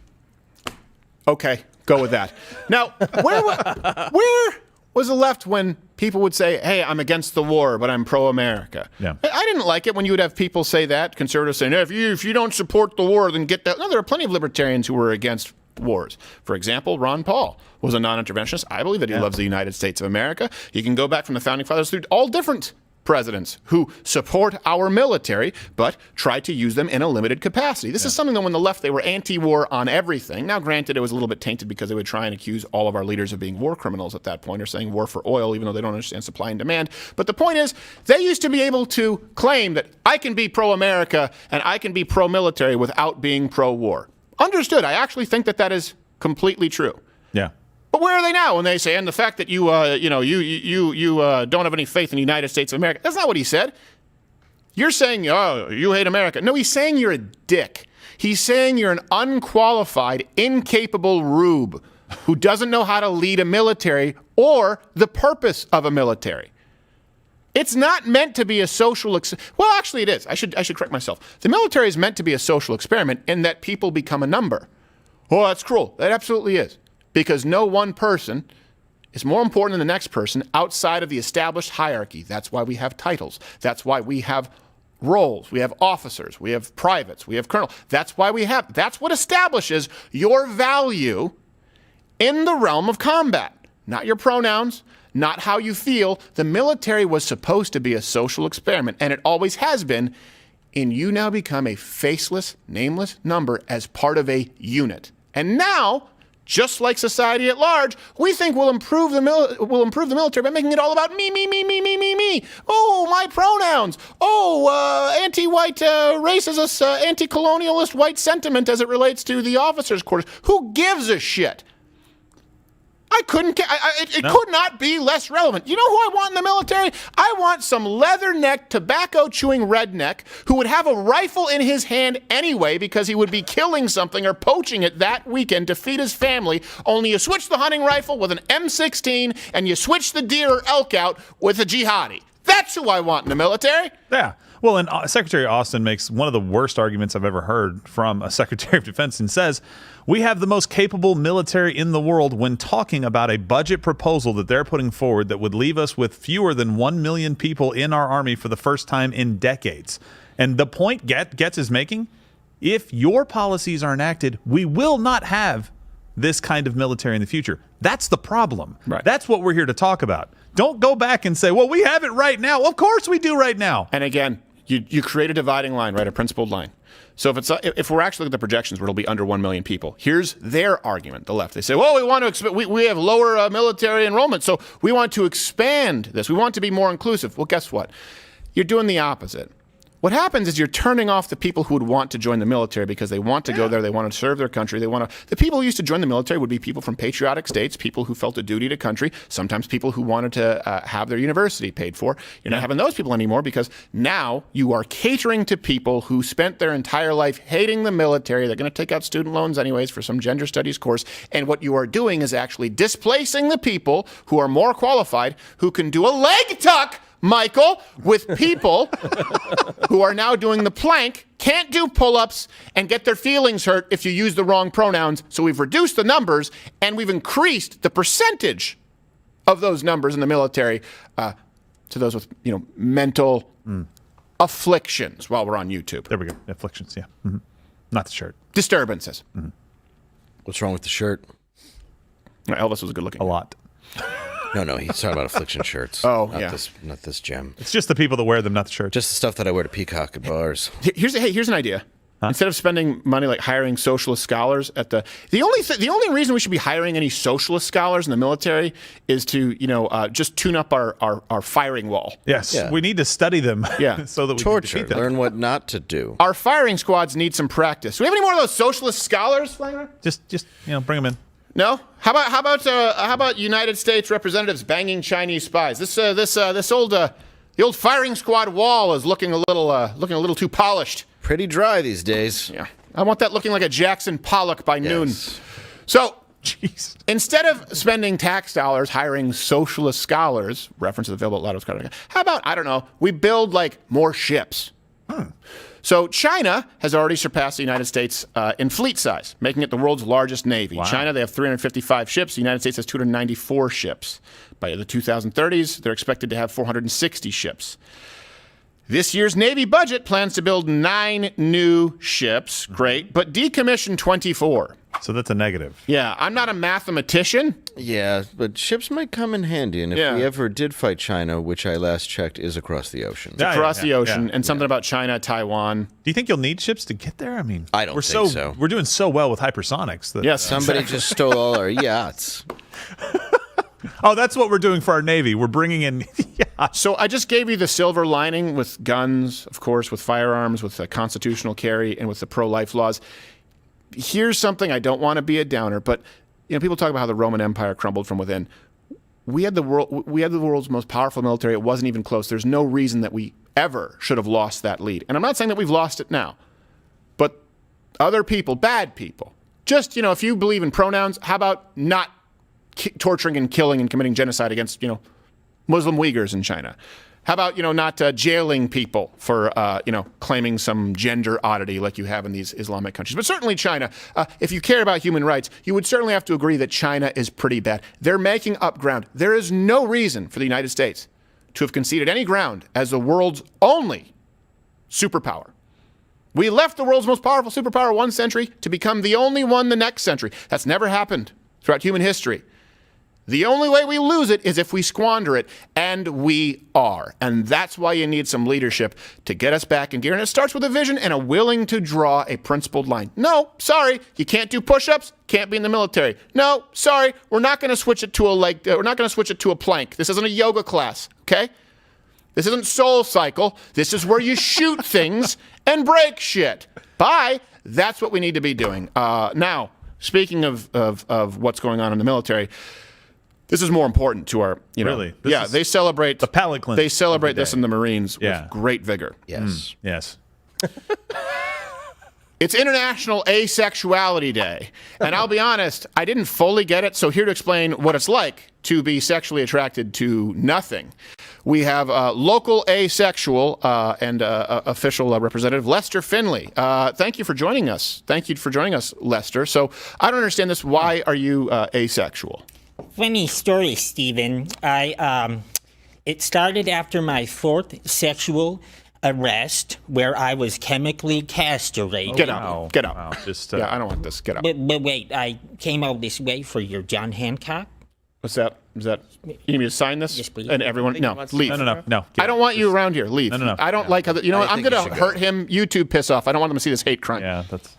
Okay, go with that. Now, where was the left when people would say, hey, I'm against the war, but I'm pro-America? Yeah. I didn't like it when you would have people say that, conservatives saying, no, if you don't support the war, then get that. No, there are plenty of libertarians who were against wars. For example, Ron Paul was a non-interventionist. I believe that he loves the United States of America. You can go back from the Founding Fathers through all different presidents who support our military, but try to use them in a limited capacity. This is something that when the left, they were anti-war on everything. Now, granted, it was a little bit tainted because they would try and accuse all of our leaders of being war criminals at that point, or saying war for oil, even though they don't understand supply and demand. But the point is, they used to be able to claim that I can be pro-America and I can be pro-military without being pro-war. Understood. I actually think that that is completely true. Yeah. But where are they now when they say, and the fact that you don't have any faith in the United States of America? That's not what he said. You're saying, oh, you hate America. No, he's saying you're a dick. He's saying you're an unqualified, incapable rube who doesn't know how to lead a military or the purpose of a military. It's not meant to be a social well, actually it is. I should correct myself. The military is meant to be a social experiment in that people become a number. Oh, that's cruel. That absolutely is. Because no one person is more important than the next person outside of the established hierarchy. That's why we have titles. That's why we have roles. We have officers. We have privates. We have colonels. That's what establishes your value in the realm of combat. Not your pronouns, not how you feel. The military was supposed to be a social experiment, and it always has been. And you now become a faceless, nameless number as part of a unit. And now, just like society at large, we think we'll improve the military by making it all about me, me, me, me, me, me, me. Oh, my pronouns. Oh, anti-white racist, anti-colonialist white sentiment as it relates to the officers' quarters. Who gives a shit? It could not be less relevant. You know who I want in the military? I want some leather-necked, tobacco-chewing redneck who would have a rifle in his hand anyway because he would be killing something or poaching it that weekend to feed his family, only you switch the hunting rifle with an M16 and you switch the deer or elk out with a jihadi. That's who I want in the military. Yeah. Well, and Secretary Austin makes one of the worst arguments I've ever heard from a Secretary of Defense and says, we have the most capable military in the world when talking about a budget proposal that they're putting forward that would leave us with fewer than 1 million people in our army for the first time in decades. And the point Gaetz is making, if your policies are enacted, we will not have this kind of military in the future. That's the problem. Right. That's what we're here to talk about. Don't go back and say, well, we have it right now. Of course we do right now. And again, you create a dividing line, right? A principled line. So if we're actually looking at the projections where it'll be under 1 million people, here's their argument, the left. They say, well, we want to we have lower military enrollment, so we want to expand this. We want to be more inclusive. Well, guess what? You're doing the opposite. What happens is you're turning off the people who would want to join the military because they want to go there, they want to serve their country, the people who used to join the military would be people from patriotic states, people who felt a duty to country, sometimes people who wanted to have their university paid for. You're not having those people anymore because now you are catering to people who spent their entire life hating the military. They're going to take out student loans anyways for some gender studies course. And what you are doing is actually displacing the people who are more qualified, who can do a leg tuck, Michael, with people who are now doing the plank, can't do pull-ups, and get their feelings hurt if you use the wrong pronouns. So we've reduced the numbers, and we've increased the percentage of those numbers in the military to those with, mental afflictions while we're on YouTube. There we go. Afflictions, yeah. Mm-hmm. Not the shirt. Disturbances. Mm-hmm. What's wrong with the shirt? Elvis was a good looking. A lot. No, he's talking about affliction shirts. Oh, not this gem. It's just the people that wear them, not the shirts. Just the stuff that I wear to Peacock at bars. Here's an idea. Instead of spending money like hiring socialist scholars at the only reason we should be hiring any socialist scholars in the military is to just tune up our firing wall. Yes, Yeah. we need to study them. Yeah. So that we Torture. can defeat them. Learn what not to do. Our firing squads need some practice. Do we have any more of those socialist scholars, Flanger? Just bring them in. No. How about United States representatives banging Chinese spies? The old firing squad wall is looking a little too polished. Pretty dry these days. Yeah. I want that looking like a Jackson Pollock by noon. So, instead of spending tax dollars hiring socialist scholars, references available at Lotto's Card, how about, I don't know, we build more ships? So China has already surpassed the United States in fleet size, making it the world's largest navy. Wow. China, they have 355 ships. The United States has 294 ships. By the 2030s, they're expected to have 460 ships. This year's Navy budget plans to build 9 new ships. Great. But decommission 24. So that's a negative. Yeah. I'm not a mathematician. Yeah, but ships might come in handy. And if we ever did fight China, which I last checked is across the ocean. It's across the ocean. And something about China, Taiwan. Do you think you'll need ships to get there? I mean, I don't think so. We're doing so well with hypersonics. That, Somebody just stole all our yachts. Oh, that's what we're doing for our Navy. We're bringing in yachts. So I just gave you the silver lining with guns, of course, with firearms, with the constitutional carry, and with the pro-life laws. Here's something, I don't want to be a downer, but people talk about how the Roman Empire crumbled from within. We had the world's most powerful military. It wasn't even close. There's no reason that we ever should have lost that lead. And I'm not saying that we've lost it now, but other people, bad people, just if you believe in pronouns, how about not torturing and killing and committing genocide against, Muslim Uyghurs in China? How about, not jailing people for, claiming some gender oddity like you have in these Islamic countries? But certainly China, if you care about human rights, you would certainly have to agree that China is pretty bad. They're making up ground. There is no reason for the United States to have conceded any ground as the world's only superpower. We left the world's most powerful superpower one century to become the only one the next century. That's never happened throughout human history. The only way we lose it is if we squander it, and we are. And that's why you need some leadership to get us back in gear. And it starts with a vision and a willing to draw a principled line. No, sorry, you can't do push-ups, can't be in the military. No, sorry, we're not going to switch it to we're not going to switch it to a plank. This isn't a yoga class, okay? This isn't Soul Cycle. This is where you shoot things and break shit. Bye. That's what we need to be doing. Now, speaking of what's going on in the military, this is more important to our, Really? They celebrate the palate cleanse. They celebrate this in the Marines with great vigor. Yes. Yes. It's International Asexuality Day. And I'll be honest, I didn't fully get it, so here to explain what it's like to be sexually attracted to nothing. We have local asexual and official representative Lester Finley. Thank you for joining us. Thank you for joining us, Lester. So I don't understand this. Why are you asexual? Funny story, Stephen. It started after my 4th sexual arrest, where I was chemically castrated. Get out. Get out. Wow. Just, I don't want this. Get out. But wait, I came out this way for your John Hancock. What's that? Is that you need me to sign this? Yes, please. And everyone, no, leave. No. I don't want you around here. Leave. No. I don't like how. You know what? I'm think going you to should go. hurt him. YouTube piss off. I don't want them to see this hate crime. Yeah, that's.